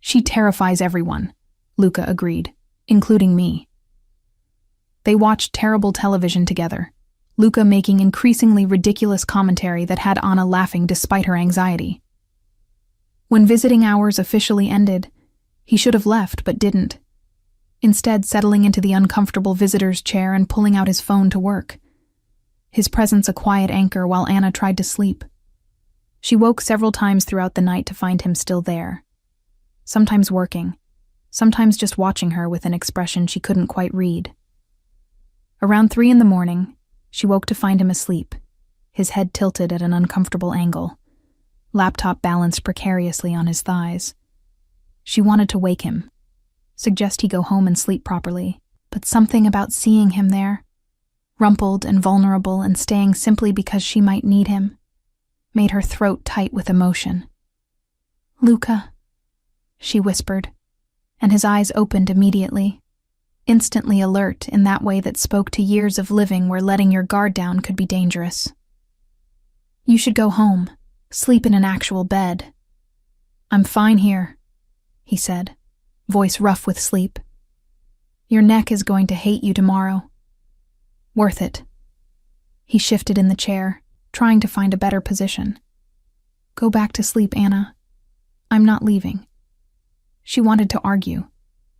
She terrifies everyone, Luca agreed, including me. They watched terrible television together, Luca making increasingly ridiculous commentary that had Anna laughing despite her anxiety. When visiting hours officially ended, he should have left but didn't, instead settling into the uncomfortable visitor's chair and pulling out his phone to work, his presence a quiet anchor while Anna tried to sleep. She woke several times throughout the night to find him still there, sometimes working, sometimes just watching her with an expression she couldn't quite read. Around 3 a.m, she woke to find him asleep, his head tilted at an uncomfortable angle, laptop balanced precariously on his thighs. She wanted to wake him, suggest he go home and sleep properly, but something about seeing him there, rumpled and vulnerable and staying simply because she might need him, made her throat tight with emotion. Luca, she whispered, and his eyes opened immediately. instantly alert in that way that spoke to years of living where letting your guard down could be dangerous. "You should go home, sleep in an actual bed." "I'm fine here," he said, voice rough with sleep. "Your neck is going to hate you tomorrow." "Worth it." He shifted in the chair, trying to find a better position. "Go back to sleep, Anna. I'm not leaving." She wanted to argue,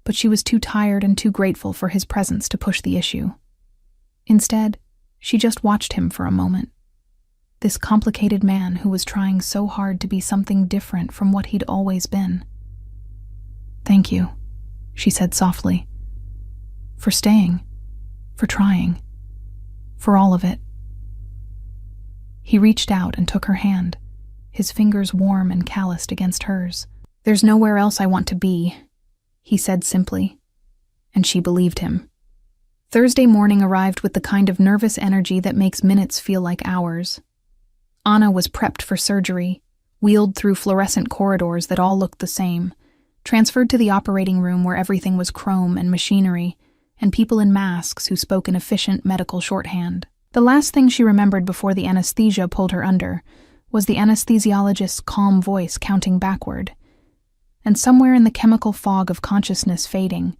but she was too tired and too grateful for his presence to push the issue. Instead, she just watched him for a moment. This complicated man who was trying so hard to be something different from what he'd always been. "Thank you," she said softly. "For staying, for trying, for all of it." He reached out and took her hand, his fingers warm and calloused against hers. "There's nowhere else I want to be," he said simply, and she believed him. Thursday morning arrived with the kind of nervous energy that makes minutes feel like hours. Anna was prepped for surgery, wheeled through fluorescent corridors that all looked the same, transferred to the operating room where everything was chrome and machinery, and people in masks who spoke an efficient medical shorthand. The last thing she remembered before the anesthesia pulled her under was the anesthesiologist's calm voice counting backward. And somewhere in the chemical fog of consciousness fading,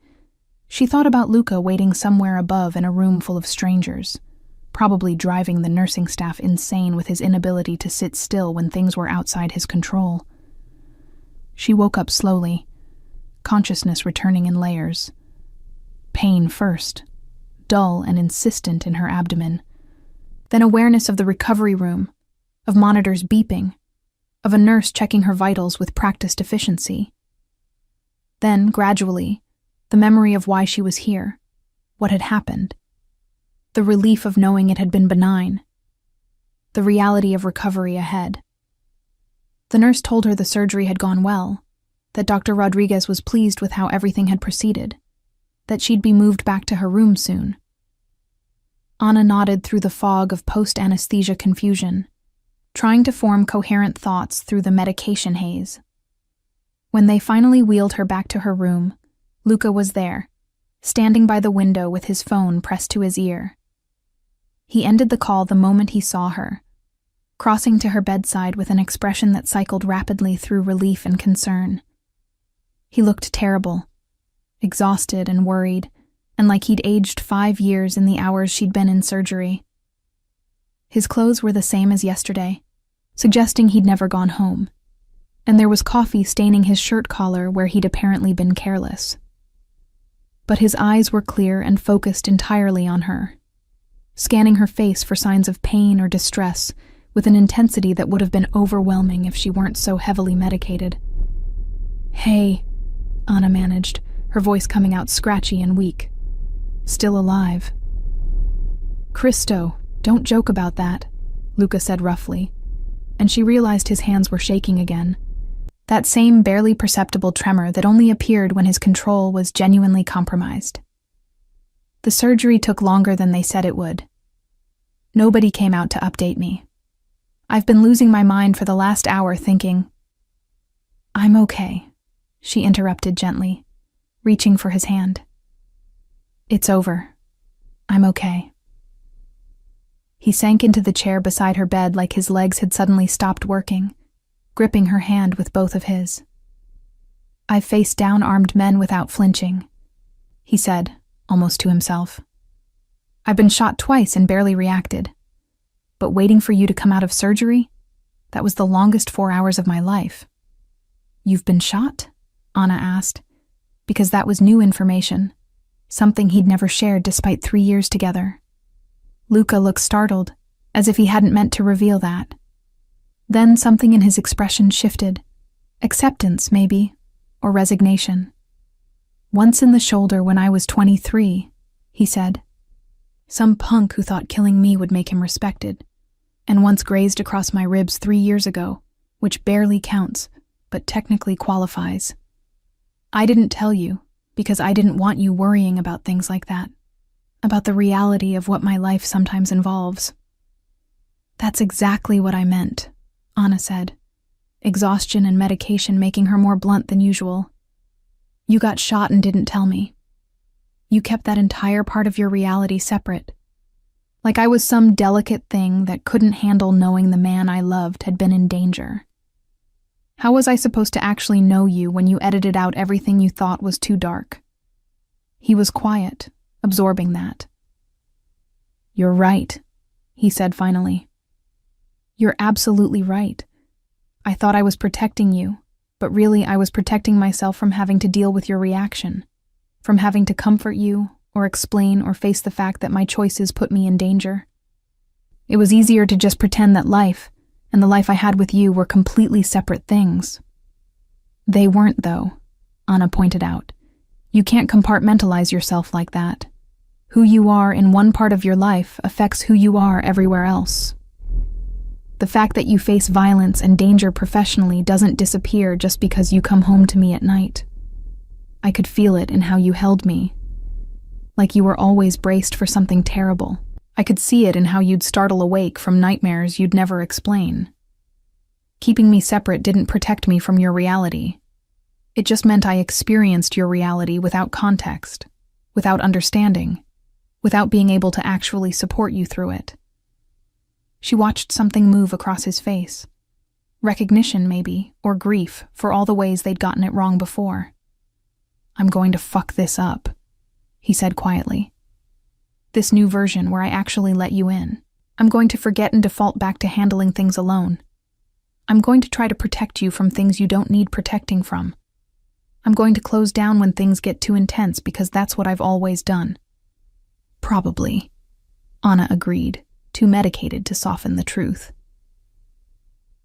she thought about Luca waiting somewhere above in a room full of strangers, probably driving the nursing staff insane with his inability to sit still when things were outside his control. She woke up slowly, consciousness returning in layers. Pain first, dull and insistent in her abdomen. Then awareness of the recovery room, of monitors beeping, of a nurse checking her vitals with practiced efficiency. Then, gradually, the memory of why she was here, what had happened. The relief of knowing it had been benign. The reality of recovery ahead. The nurse told her the surgery had gone well, that Dr. Rodriguez was pleased with how everything had proceeded, that she'd be moved back to her room soon. Anna nodded through the fog of post-anesthesia confusion, trying to form coherent thoughts through the medication haze. When they finally wheeled her back to her room, Luca was there, standing by the window with his phone pressed to his ear. He ended the call the moment he saw her, crossing to her bedside with an expression that cycled rapidly through relief and concern. He looked terrible, exhausted and worried, and like he'd aged 5 years in the hours she'd been in surgery. His clothes were the same as yesterday, suggesting he'd never gone home, and there was coffee staining his shirt collar where he'd apparently been careless. But his eyes were clear and focused entirely on her, scanning her face for signs of pain or distress with an intensity that would have been overwhelming if she weren't so heavily medicated. "Hey," Anna managed, her voice coming out scratchy and weak. "Still alive." "Cristo, don't joke about that," Luca said roughly, and she realized his hands were shaking again. That same barely perceptible tremor that only appeared when his control was genuinely compromised. The surgery took longer than they said it would. Nobody came out to update me. I've been losing my mind for the last hour thinking. "I'm okay," she interrupted gently, reaching for his hand. "It's over. I'm okay." He sank into the chair beside her bed like his legs had suddenly stopped working, gripping her hand with both of his. "I've faced down armed men without flinching," he said, almost to himself. "I've been shot twice and barely reacted. But waiting for you to come out of surgery? That was the longest 4 hours of my life." "You've been shot?" Anna asked, because that was new information, something he'd never shared despite 3 years together. Luca looked startled, as if he hadn't meant to reveal that. Then something in his expression shifted. Acceptance, maybe, or resignation. "Once in the shoulder when I was 23, he said. "Some punk who thought killing me would make him respected. And once grazed across my ribs 3 years ago, which barely counts, but technically qualifies. I didn't tell you, because I didn't want you worrying about things like that. About the reality of what my life sometimes involves." "That's exactly what I meant," Anna said, exhaustion and medication making her more blunt than usual. "You got shot and didn't tell me." You kept that entire part of your reality separate. Like I was some delicate thing that couldn't handle knowing the man I loved had been in danger. How was I supposed to actually know you when you edited out everything you thought was too dark? He was quiet, absorbing that. "You're right," he said finally. "You're absolutely right. I thought I was protecting you, but really I was protecting myself from having to deal with your reaction, from having to comfort you or explain or face the fact that my choices put me in danger. It was easier to just pretend that life and the life I had with you were completely separate things." "They weren't, though," Anna pointed out. "You can't compartmentalize yourself like that. Who you are in one part of your life affects who you are everywhere else. The fact that you face violence and danger professionally doesn't disappear just because you come home to me at night. I could feel it in how you held me, like you were always braced for something terrible. I could see it in how you'd startle awake from nightmares you'd never explain. Keeping me separate didn't protect me from your reality. It just meant I experienced your reality without context, without understanding, without being able to actually support you through it." She watched something move across his face. Recognition, maybe, or grief for all the ways they'd gotten it wrong before. "I'm going to fuck this up," he said quietly. "This new version where I actually let you in. I'm going to forget and default back to handling things alone. I'm going to try to protect you from things you don't need protecting from. I'm going to close down when things get too intense because that's what I've always done." "Probably," Anna agreed, too medicated to soften the truth.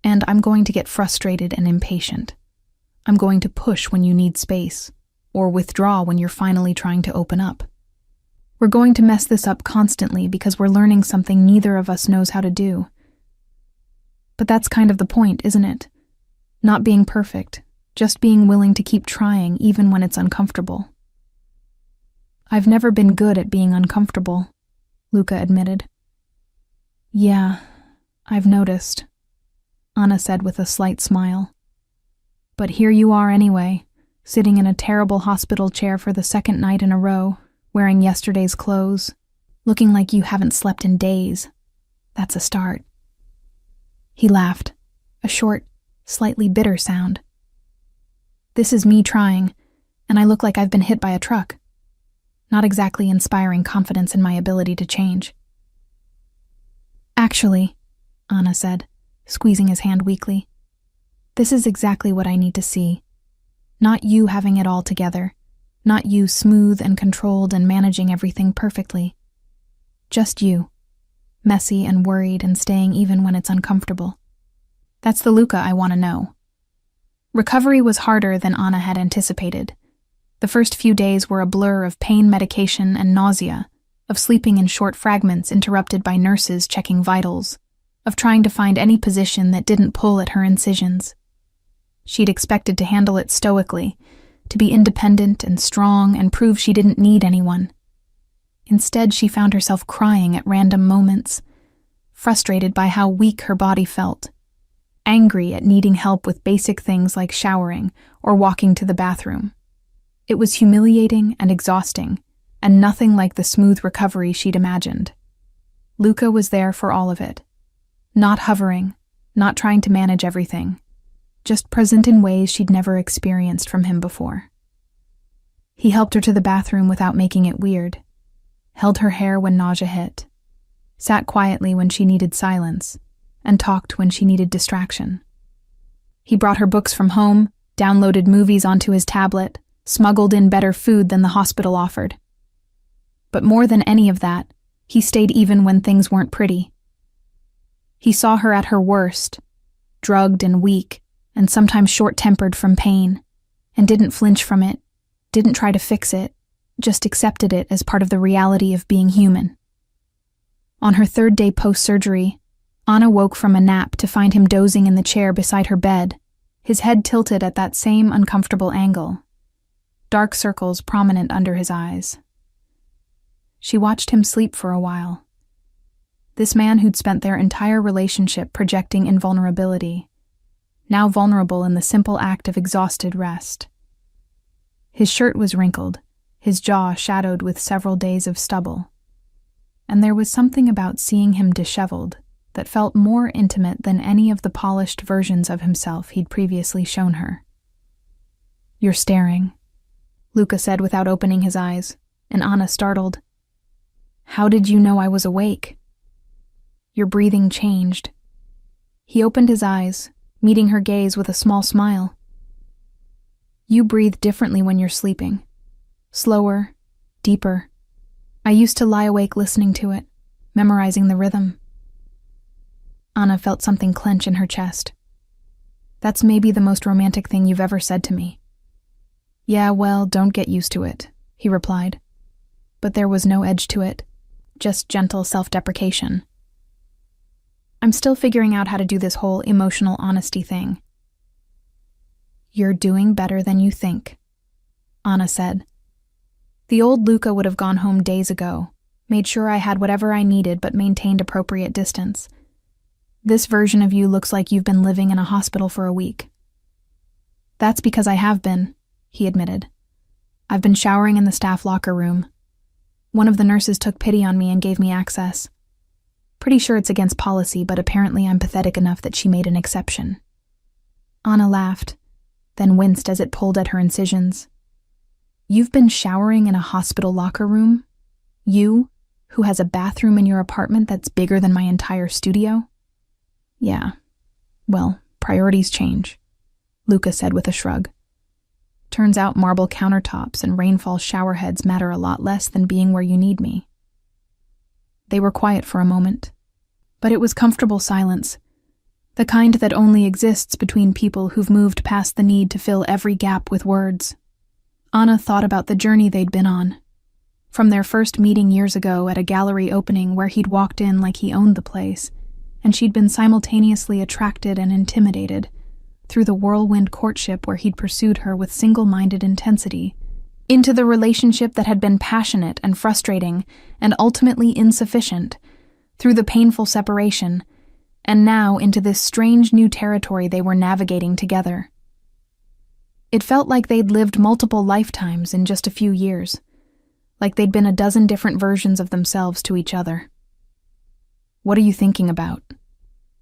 "And I'm going to get frustrated and impatient. I'm going to push when you need space, or withdraw when you're finally trying to open up. We're going to mess this up constantly because we're learning something neither of us knows how to do. But that's kind of the point, isn't it? Not being perfect, just being willing to keep trying even when it's uncomfortable." "I've never been good at being uncomfortable," Luca admitted. "Yeah, I've noticed," Anna said with a slight smile. "But here you are anyway, sitting in a terrible hospital chair for the second night in a row, wearing yesterday's clothes, looking like you haven't slept in days. That's a start." He laughed, a short, slightly bitter sound. "This is me trying, and I look like I've been hit by a truck. Not exactly inspiring confidence in my ability to change." "Actually," Anna said, squeezing his hand weakly, "this is exactly what I need to see. Not you having it all together, not you smooth and controlled and managing everything perfectly. Just you, messy and worried and staying even when it's uncomfortable. That's the Luca I want to know." Recovery was harder than Anna had anticipated. The first few days were a blur of pain medication and nausea, of sleeping in short fragments interrupted by nurses checking vitals, of trying to find any position that didn't pull at her incisions. She'd expected to handle it stoically, to be independent and strong and prove she didn't need anyone. Instead, she found herself crying at random moments, frustrated by how weak her body felt, angry at needing help with basic things like showering or walking to the bathroom. It was humiliating and exhausting, and nothing like the smooth recovery she'd imagined. Luca was there for all of it, not hovering, not trying to manage everything, just present in ways she'd never experienced from him before. He helped her to the bathroom without making it weird, held her hair when nausea hit, sat quietly when she needed silence, and talked when she needed distraction. He brought her books from home, downloaded movies onto his tablet, smuggled in better food than the hospital offered. But more than any of that, he stayed even when things weren't pretty. He saw her at her worst, drugged and weak, and sometimes short-tempered from pain, and didn't flinch from it, didn't try to fix it, just accepted it as part of the reality of being human. On her third day post-surgery, Anna woke from a nap to find him dozing in the chair beside her bed, his head tilted at that same uncomfortable angle, dark circles prominent under his eyes. She watched him sleep for a while. This man who'd spent their entire relationship projecting invulnerability, now vulnerable in the simple act of exhausted rest. His shirt was wrinkled, his jaw shadowed with several days of stubble. And there was something about seeing him disheveled that felt more intimate than any of the polished versions of himself he'd previously shown her. "You're staring," Luca said without opening his eyes, and Anna startled. "How did you know I was awake?" Your breathing changed. He opened his eyes, meeting her gaze with a small smile. "You breathe differently when you're sleeping. Slower, deeper. I used to lie awake listening to it, memorizing the rhythm." Anna felt something clench in her chest. "That's maybe the most romantic thing you've ever said to me." "Yeah, well, don't get used to it," he replied. But there was no edge to it, just gentle self-deprecation. "I'm still figuring out how to do this whole emotional honesty thing." "You're doing better than you think," Anna said. "The old Luca would have gone home days ago, made sure I had whatever I needed but maintained appropriate distance. This version of you looks like you've been living in a hospital for a week." "That's because I have been," he admitted. "I've been showering in the staff locker room. One of the nurses took pity on me and gave me access. Pretty sure it's against policy, but apparently I'm pathetic enough that she made an exception." Anna laughed, then winced as it pulled at her incisions. "You've been showering in a hospital locker room? You, who has a bathroom in your apartment that's bigger than my entire studio?" "Yeah. Well, priorities change," Luca said with a shrug. "Turns out marble countertops and rainfall showerheads matter a lot less than being where you need me." They were quiet for a moment, but it was comfortable silence, the kind that only exists between people who've moved past the need to fill every gap with words. Anna thought about the journey they'd been on, from their first meeting years ago at a gallery opening where he'd walked in like he owned the place, and she'd been simultaneously attracted and intimidated, through the whirlwind courtship where he'd pursued her with single-minded intensity, into the relationship that had been passionate and frustrating and ultimately insufficient, through the painful separation, and now into this strange new territory they were navigating together. It felt like they'd lived multiple lifetimes in just a few years, like they'd been a dozen different versions of themselves to each other. "What are you thinking about?"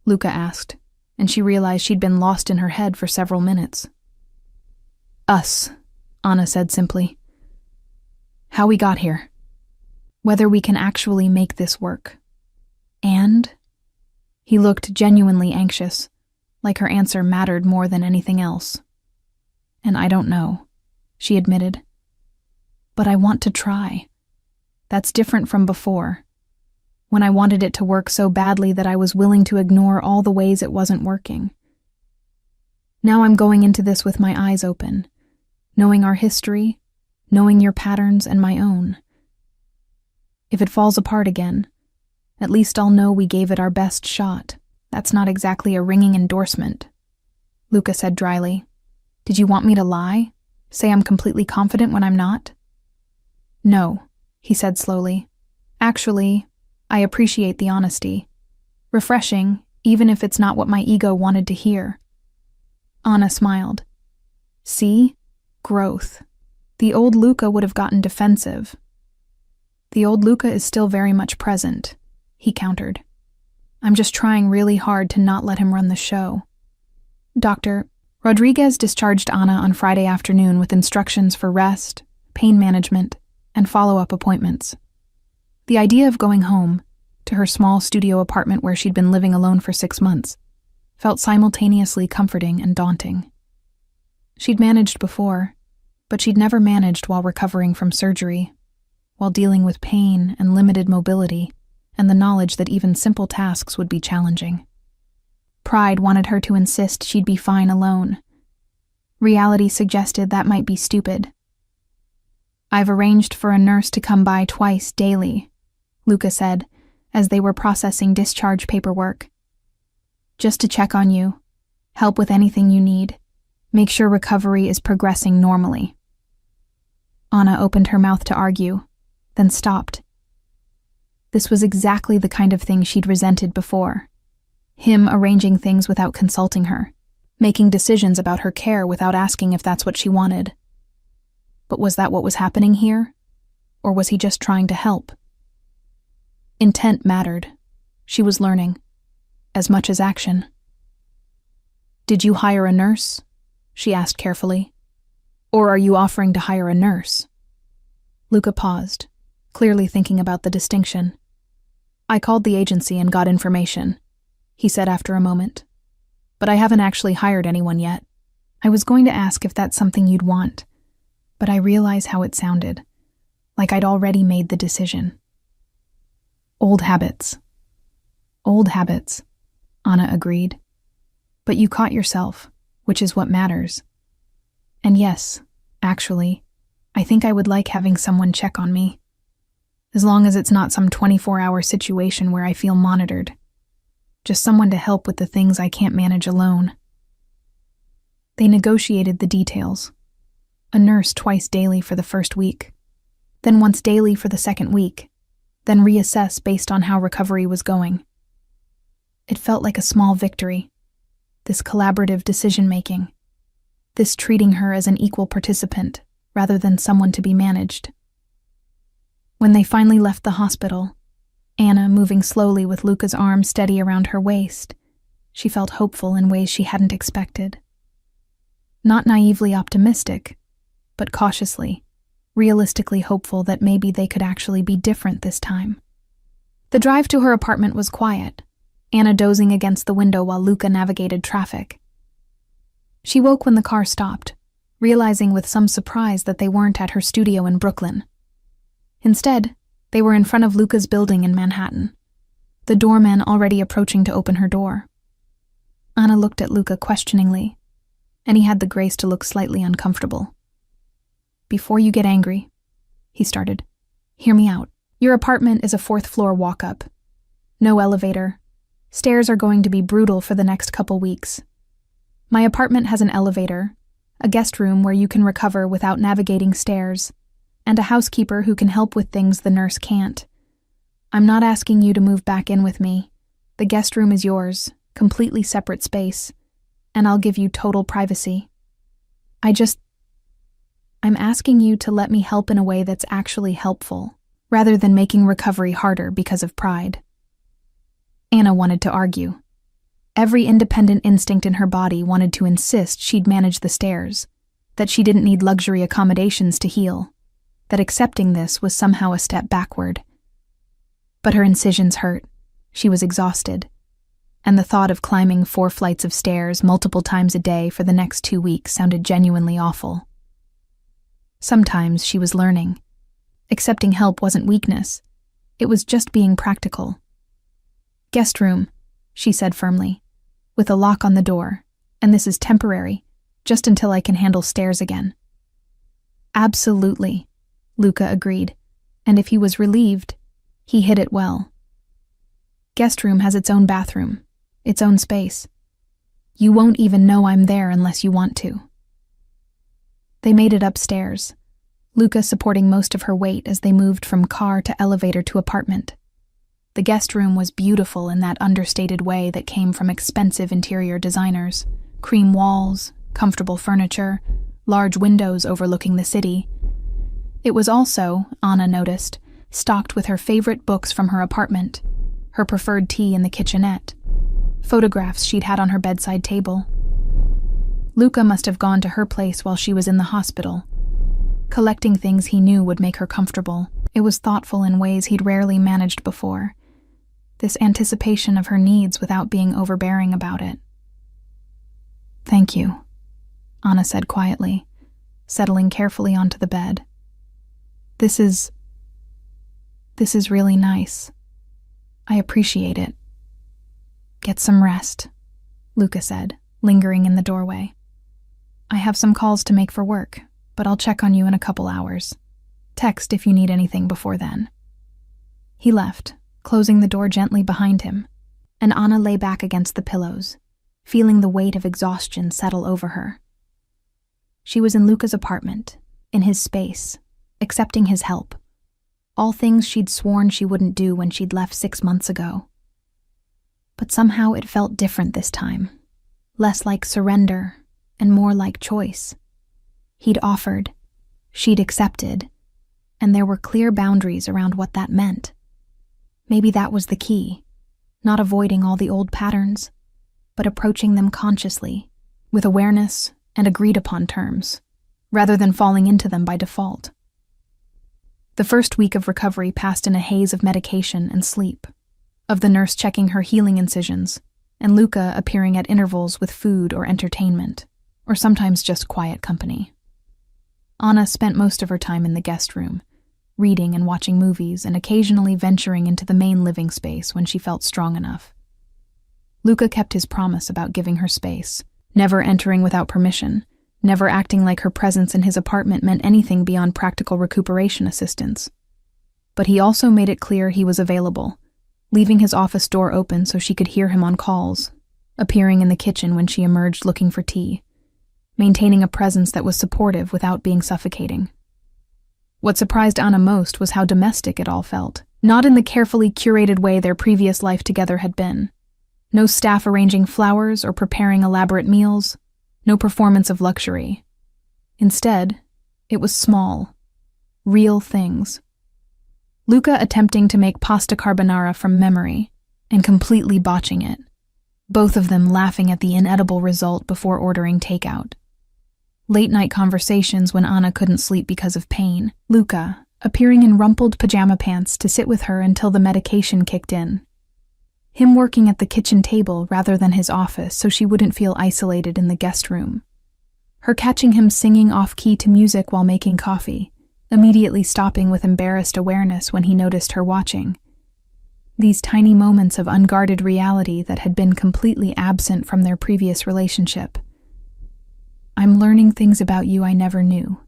Luca asked, and she realized she'd been lost in her head for several minutes. "Us," Anna said simply. "How we got here. Whether we can actually make this work. And?" He looked genuinely anxious, like her answer mattered more than anything else. "And I don't know," she admitted. "But I want to try. That's different from before, when I wanted it to work so badly that I was willing to ignore all the ways it wasn't working. Now I'm going into this with my eyes open, knowing our history, knowing your patterns and my own. If it falls apart again, at least I'll know we gave it our best shot." "That's not exactly a ringing endorsement," Luca said dryly. "Did you want me to lie? Say I'm completely confident when I'm not?" "No," he said slowly. "Actually, I appreciate the honesty. Refreshing, even if it's not what my ego wanted to hear." Anna smiled. "See? Growth. The old Luca would have gotten defensive." "The old Luca is still very much present," he countered. "I'm just trying really hard to not let him run the show." Dr. Rodriguez discharged Anna on Friday afternoon with instructions for rest, pain management, and follow-up appointments. The idea of going home, to her small studio apartment where she'd been living alone for 6 months, felt simultaneously comforting and daunting. She'd managed before, but she'd never managed while recovering from surgery, while dealing with pain and limited mobility, and the knowledge that even simple tasks would be challenging. Pride wanted her to insist she'd be fine alone. Reality suggested that might be stupid. "I've arranged for a nurse to come by twice daily," Luca said, as they were processing discharge paperwork. "Just to check on you, help with anything you need, make sure recovery is progressing normally." Anna opened her mouth to argue, then stopped. This was exactly the kind of thing she'd resented before. Him arranging things without consulting her, making decisions about her care without asking if that's what she wanted. But was that what was happening here? Or was he just trying to help? Intent mattered. She was learning, as much as action. "Did you hire a nurse?" she asked carefully. "Or are you offering to hire a nurse?" Luca paused, clearly thinking about the distinction. "I called the agency and got information," he said after a moment. "But I haven't actually hired anyone yet. I was going to ask if that's something you'd want, but I realize how it sounded, like I'd already made the decision." Old habits. Old habits, Anna agreed. "But you caught yourself, which is what matters. And yes, actually, I think I would like having someone check on me. As long as it's not some 24-hour situation where I feel monitored. Just someone to help with the things I can't manage alone." They negotiated the details. A nurse twice daily for the first week, then once daily for the second week, then reassess based on how recovery was going. It felt like a small victory, this collaborative decision-making, this treating her as an equal participant rather than someone to be managed. When they finally left the hospital, Anna moving slowly with Luca's arm steady around her waist, she felt hopeful in ways she hadn't expected. Not naively optimistic, but cautiously, realistically hopeful that maybe they could actually be different this time. The drive to her apartment was quiet, Anna dozing against the window while Luca navigated traffic. She woke when the car stopped, realizing with some surprise that they weren't at her studio in Brooklyn. Instead, they were in front of Luca's building in Manhattan, the doorman already approaching to open her door. Anna looked at Luca questioningly, and he had the grace to look slightly uncomfortable. "Before you get angry," he started, "hear me out. Your apartment is a fourth-floor walk-up. No elevator. Stairs are going to be brutal for the next couple weeks. My apartment has an elevator, a guest room where you can recover without navigating stairs, and a housekeeper who can help with things the nurse can't. I'm not asking you to move back in with me. The guest room is yours, completely separate space, and I'll give you total privacy. I'm asking you to let me help in a way that's actually helpful, rather than making recovery harder because of pride." Anna wanted to argue. Every independent instinct in her body wanted to insist she'd manage the stairs, that she didn't need luxury accommodations to heal, that accepting this was somehow a step backward. But her incisions hurt. She was exhausted, and the thought of climbing 4 flights of stairs multiple times a day for the next 2 weeks sounded genuinely awful. Sometimes she was learning. Accepting help wasn't weakness. It was just being practical. "Guest room," she said firmly, "with a lock on the door, and this is temporary, just until I can handle stairs again." "Absolutely," Luca agreed, and if he was relieved, he hid it well. "Guest room has its own bathroom, its own space. You won't even know I'm there unless you want to." They made it upstairs, Luca supporting most of her weight as they moved from car to elevator to apartment. The guest room was beautiful in that understated way that came from expensive interior designers: cream walls, comfortable furniture, large windows overlooking the city. It was also, Anna noticed, stocked with her favorite books from her apartment, her preferred tea in the kitchenette, photographs she'd had on her bedside table. Luca must have gone to her place while she was in the hospital, collecting things he knew would make her comfortable. It was thoughtful in ways he'd rarely managed before, this anticipation of her needs without being overbearing about it. "Thank you," Anna said quietly, settling carefully onto the bed. This is really nice. I appreciate it." "Get some rest," Luca said, lingering in the doorway. "I have some calls to make for work, but I'll check on you in a couple hours. Text if you need anything before then." He left, closing the door gently behind him, and Anna lay back against the pillows, feeling the weight of exhaustion settle over her. She was in Luca's apartment, in his space, accepting his help. All things she'd sworn she wouldn't do when she'd left 6 months ago. But somehow it felt different this time, less like surrender and more like choice. He'd offered, She'd accepted, and there were clear boundaries around what that meant. Maybe that was the key, not avoiding all the old patterns, but approaching them consciously, with awareness and agreed-upon terms, rather than falling into them by default. The first week of recovery passed in a haze of medication and sleep, of the nurse checking her healing incisions, and Luca appearing at intervals with food or entertainment, or sometimes just quiet company. Anna spent most of her time in the guest room, reading and watching movies and occasionally venturing into the main living space when she felt strong enough. Luca kept his promise about giving her space, never entering without permission, never acting like her presence in his apartment meant anything beyond practical recuperation assistance. But he also made it clear he was available, leaving his office door open so she could hear him on calls, appearing in the kitchen when she emerged looking for tea, maintaining a presence that was supportive without being suffocating. What surprised Anna most was how domestic it all felt, not in the carefully curated way their previous life together had been. No staff arranging flowers or preparing elaborate meals, no performance of luxury. Instead, it was small, real things. Luca attempting to make pasta carbonara from memory and completely botching it, both of them laughing at the inedible result before ordering takeout. Late-night conversations when Anna couldn't sleep because of pain. Luca, appearing in rumpled pajama pants to sit with her until the medication kicked in. Him working at the kitchen table rather than his office so she wouldn't feel isolated in the guest room. Her catching him singing off-key to music while making coffee, immediately stopping with embarrassed awareness when he noticed her watching. These tiny moments of unguarded reality that had been completely absent from their previous relationship. "I'm learning things about you I never knew,"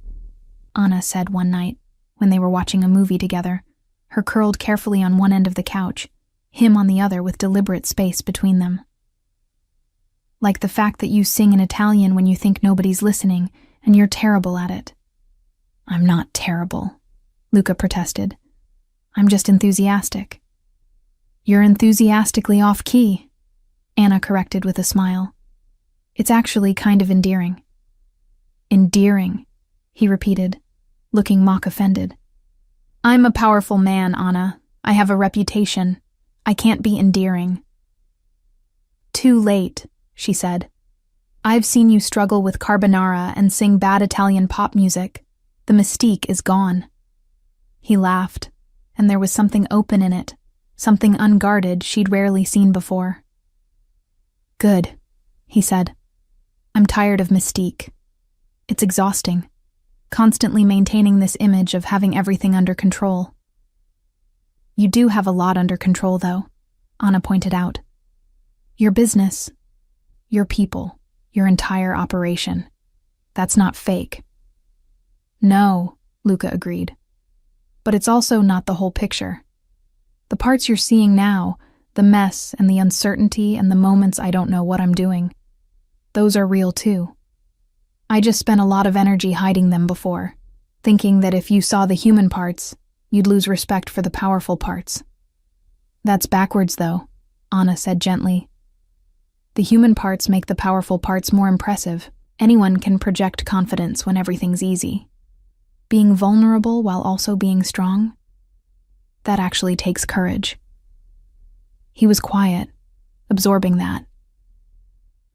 Anna said one night when they were watching a movie together, her curled carefully on one end of the couch, him on the other with deliberate space between them. "Like the fact that you sing in Italian when you think nobody's listening, and you're terrible at it." "I'm not terrible," Luca protested. "I'm just enthusiastic." "You're enthusiastically off-key," Anna corrected with a smile. "It's actually kind of endearing." "Endearing," he repeated, looking mock-offended. "I'm a powerful man, Anna. I have a reputation. I can't be endearing." "Too late," she said. "I've seen you struggle with carbonara and sing bad Italian pop music. The mystique is gone." He laughed, and there was something open in it, something unguarded she'd rarely seen before. "Good," he said. "I'm tired of mystique. It's exhausting, constantly maintaining this image of having everything under control." "You do have a lot under control, though," Anna pointed out. "Your business, your people, your entire operation. That's not fake." "No," Luca agreed. "But it's also not the whole picture. The parts you're seeing now, the mess and the uncertainty and the moments I don't know what I'm doing, those are real too. I just spent a lot of energy hiding them before, thinking that if you saw the human parts, you'd lose respect for the powerful parts." "That's backwards, though," Anna said gently. "The human parts make the powerful parts more impressive. Anyone can project confidence when everything's easy. Being vulnerable while also being strong, that actually takes courage." He was quiet, absorbing that.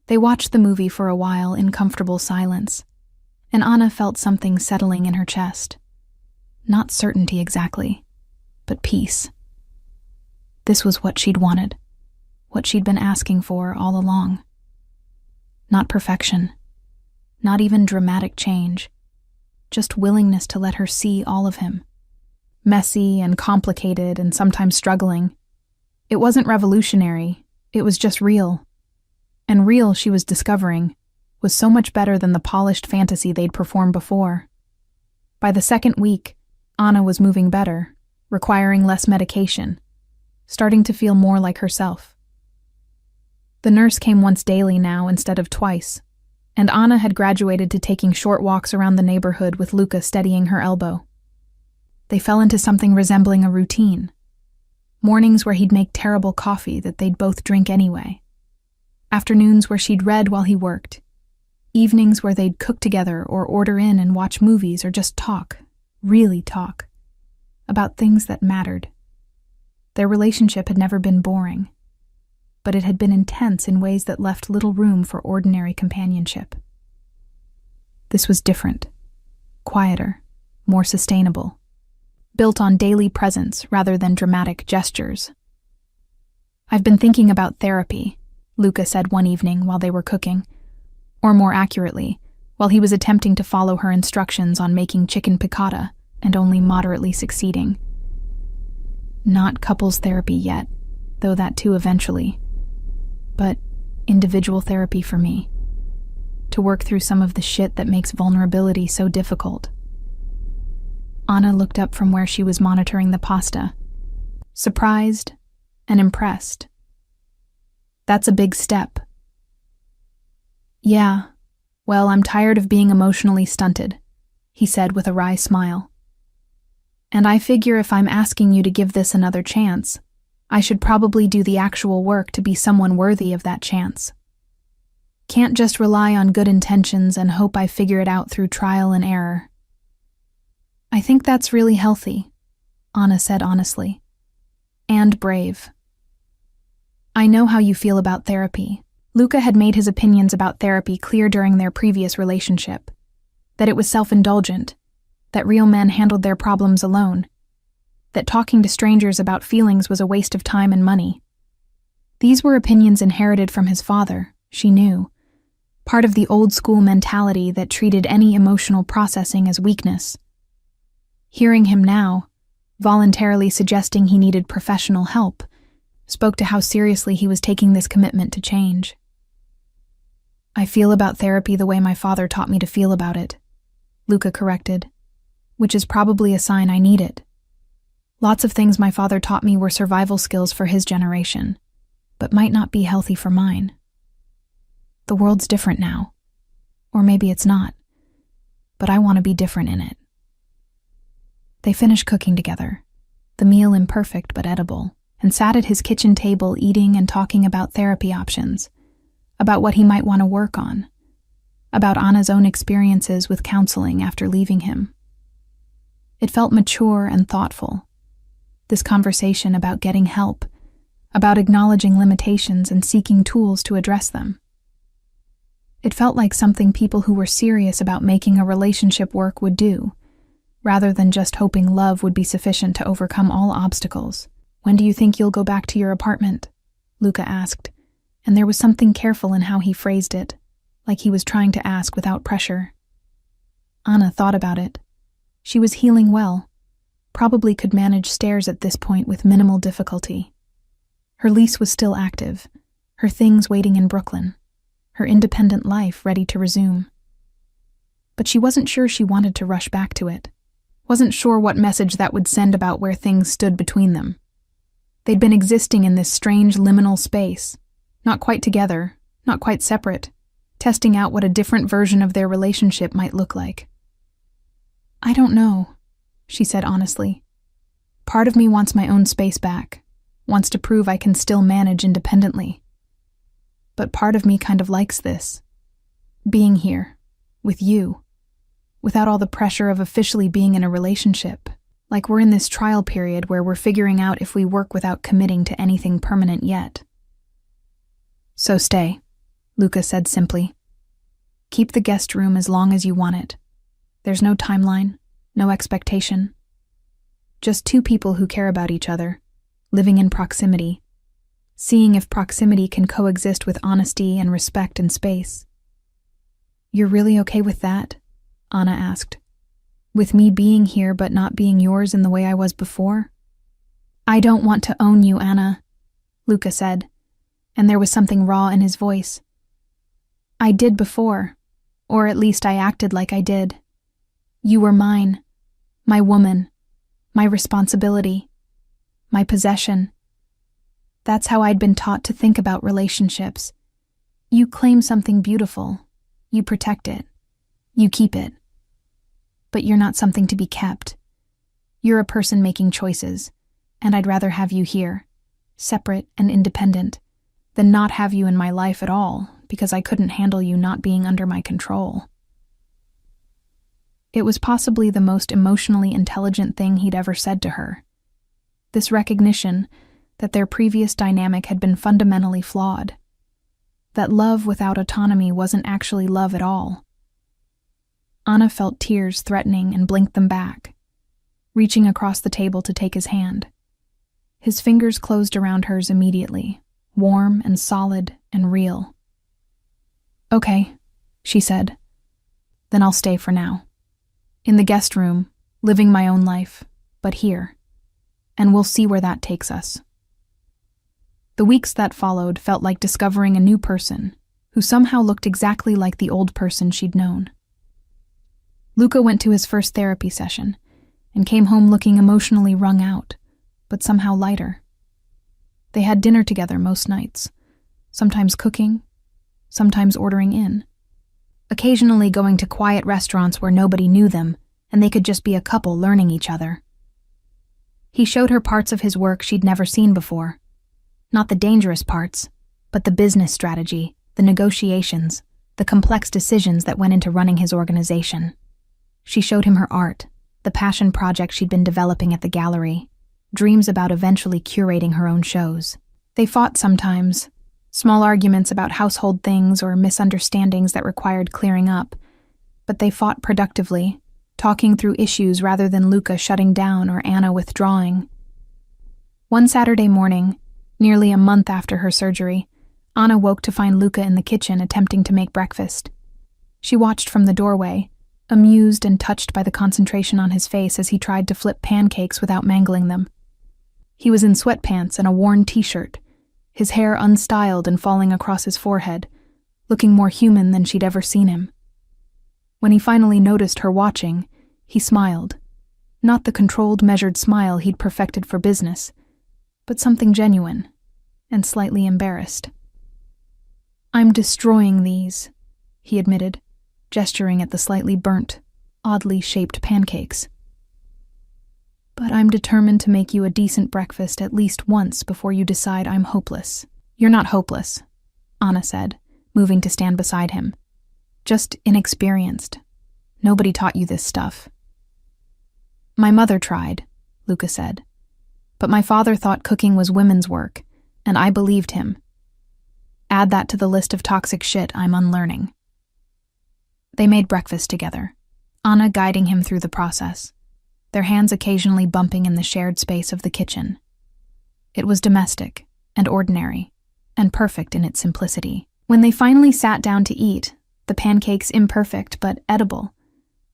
They watched the movie for a while in comfortable silence, and Anna felt something settling in her chest. Not certainty exactly, but peace. This was what she'd wanted, what she'd been asking for all along. Not perfection, not even dramatic change, just willingness to let her see all of him. Messy and complicated and sometimes struggling. It wasn't revolutionary, it was just real. And real, she was discovering, was so much better than the polished fantasy they'd performed before. By the second week, Anna was moving better, requiring less medication, starting to feel more like herself. The nurse came once daily now instead of twice, and Anna had graduated to taking short walks around the neighborhood with Luca steadying her elbow. They fell into something resembling a routine. Mornings where he'd make terrible coffee that they'd both drink anyway. Afternoons where she'd read while he worked. Evenings where they'd cook together or order in and watch movies or just talk, really talk, about things that mattered. Their relationship had never been boring, but it had been intense in ways that left little room for ordinary companionship. This was different, quieter, more sustainable, built on daily presence rather than dramatic gestures. "I've been thinking about therapy," Luca said one evening while they were cooking, or more accurately, while he was attempting to follow her instructions on making chicken piccata and only moderately succeeding. Not couples therapy yet, though that too eventually, but individual therapy for me, to work through some of the shit that makes vulnerability so difficult. Anna looked up from where she was monitoring the pasta, surprised and impressed. "That's a big step." "Yeah, well, I'm tired of being emotionally stunted," he said with a wry smile. "And I figure if I'm asking you to give this another chance, I should probably do the actual work to be someone worthy of that chance. Can't just rely on good intentions and hope I figure it out through trial and error." "I think that's really healthy," Anna said honestly. "And brave." "I know how you feel about therapy." Luca had made his opinions about therapy clear during their previous relationship, that it was self-indulgent, that real men handled their problems alone, that talking to strangers about feelings was a waste of time and money. These were opinions inherited from his father, she knew, part of the old-school mentality that treated any emotional processing as weakness. Hearing him now, voluntarily suggesting he needed professional help, spoke to how seriously he was taking this commitment to change. "I feel about therapy the way my father taught me to feel about it," Luca corrected, "which is probably a sign I need it. Lots of things my father taught me were survival skills for his generation, but might not be healthy for mine. The world's different now. Or maybe it's not. But I want to be different in it." They finished cooking together, the meal imperfect but edible, and sat at his kitchen table eating and talking about therapy options, about what he might want to work on, about Anna's own experiences with counseling after leaving him. It felt mature and thoughtful, this conversation about getting help, about acknowledging limitations and seeking tools to address them. It felt like something people who were serious about making a relationship work would do, rather than just hoping love would be sufficient to overcome all obstacles. "When do you think you'll go back to your apartment?" Luca asked, and there was something careful in how he phrased it, like he was trying to ask without pressure. Anna thought about it. She was healing well, probably could manage stairs at this point with minimal difficulty. Her lease was still active, her things waiting in Brooklyn, her independent life ready to resume. But she wasn't sure she wanted to rush back to it, wasn't sure what message that would send about where things stood between them. They'd been existing in this strange liminal space, not quite together, not quite separate, testing out what a different version of their relationship might look like. "I don't know," she said honestly. "Part of me wants my own space back, wants to prove I can still manage independently. But part of me kind of likes this, being here, with you, without all the pressure of officially being in a relationship, like we're in this trial period where we're figuring out if we work without committing to anything permanent yet." "So stay," Luca said simply. "Keep the guest room as long as you want it. There's no timeline, no expectation. Just two people who care about each other, living in proximity, seeing if proximity can coexist with honesty and respect and space." "You're really okay with that?" Anna asked. "With me being here but not being yours in the way I was before?" "I don't want to own you, Anna," Luca said, and there was something raw in his voice. "I did before, or at least I acted like I did. You were mine, my woman, my responsibility, my possession. That's how I'd been taught to think about relationships. You claim something beautiful, you protect it, you keep it. But you're not something to be kept. You're a person making choices, and I'd rather have you here, separate and independent, than not have you in my life at all, because I couldn't handle you not being under my control." It was possibly the most emotionally intelligent thing he'd ever said to her. This recognition that their previous dynamic had been fundamentally flawed. That love without autonomy wasn't actually love at all. Anna felt tears threatening and blinked them back, reaching across the table to take his hand. His fingers closed around hers immediately, warm and solid and real. "Okay," she said. "Then I'll stay for now. In the guest room, living my own life, but here. And we'll see where that takes us." The weeks that followed felt like discovering a new person who somehow looked exactly like the old person she'd known. Luca went to his first therapy session and came home looking emotionally wrung out, but somehow lighter. They had dinner together most nights, sometimes cooking, sometimes ordering in, occasionally going to quiet restaurants where nobody knew them and they could just be a couple learning each other. He showed her parts of his work she'd never seen before. Not the dangerous parts, but the business strategy, the negotiations, the complex decisions that went into running his organization. She showed him her art, the passion project she'd been developing at the gallery, dreams about eventually curating her own shows. They fought sometimes, small arguments about household things or misunderstandings that required clearing up, but they fought productively, talking through issues rather than Luca shutting down or Anna withdrawing. One Saturday morning, nearly a month after her surgery, Anna woke to find Luca in the kitchen attempting to make breakfast. She watched from the doorway, amused and touched by the concentration on his face as he tried to flip pancakes without mangling them. He was in sweatpants and a worn t-shirt, his hair unstyled and falling across his forehead, looking more human than she'd ever seen him. When he finally noticed her watching, he smiled. Not the controlled, measured smile he'd perfected for business, but something genuine and slightly embarrassed. "I'm destroying these," he admitted, gesturing at the slightly burnt, oddly shaped pancakes. "But I'm determined to make you a decent breakfast at least once before you decide I'm hopeless." "You're not hopeless," Anna said, moving to stand beside him. "Just inexperienced. Nobody taught you this stuff." "My mother tried," Luca said. "But my father thought cooking was women's work, and I believed him. Add that to the list of toxic shit I'm unlearning." They made breakfast together, Anna guiding him through the process, their hands occasionally bumping in the shared space of the kitchen. It was domestic and ordinary, and perfect in its simplicity. When they finally sat down to eat, the pancakes imperfect but edible,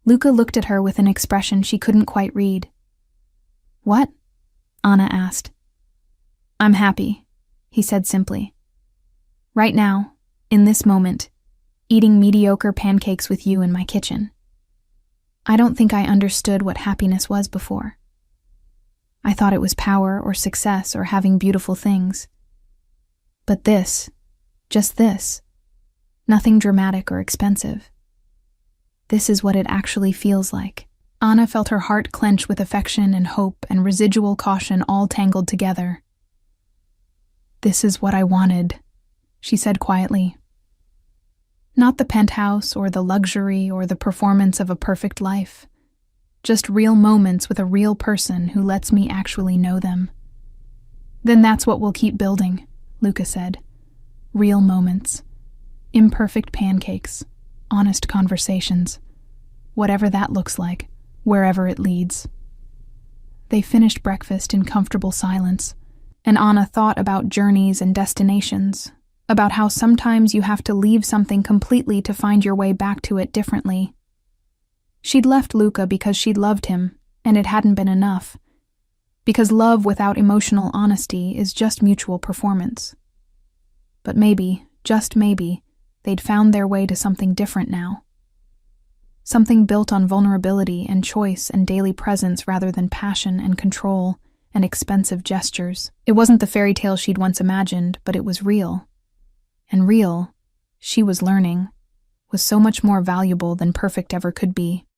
Luca looked at her with an expression she couldn't quite read. "What?" Anna asked. "I'm happy," he said simply. "Right now, in this moment, eating mediocre pancakes with you in my kitchen. I don't think I understood what happiness was before. I thought it was power or success or having beautiful things. But this, just this, nothing dramatic or expensive. This is what it actually feels like." Anna felt her heart clench with affection and hope and residual caution all tangled together. "This is what I wanted," she said quietly. "Not the penthouse or the luxury or the performance of a perfect life. Just real moments with a real person who lets me actually know them." "Then that's what we'll keep building," Luca said. "Real moments. Imperfect pancakes. Honest conversations. Whatever that looks like, wherever it leads." They finished breakfast in comfortable silence, and Anna thought about journeys and destinations, about how sometimes you have to leave something completely to find your way back to it differently. She'd left Luca because she'd loved him, and it hadn't been enough. Because love without emotional honesty is just mutual performance. But maybe, just maybe, they'd found their way to something different now. Something built on vulnerability and choice and daily presence rather than passion and control and expensive gestures. It wasn't the fairy tale she'd once imagined, but it was real. And real, she was learning, was so much more valuable than perfect ever could be.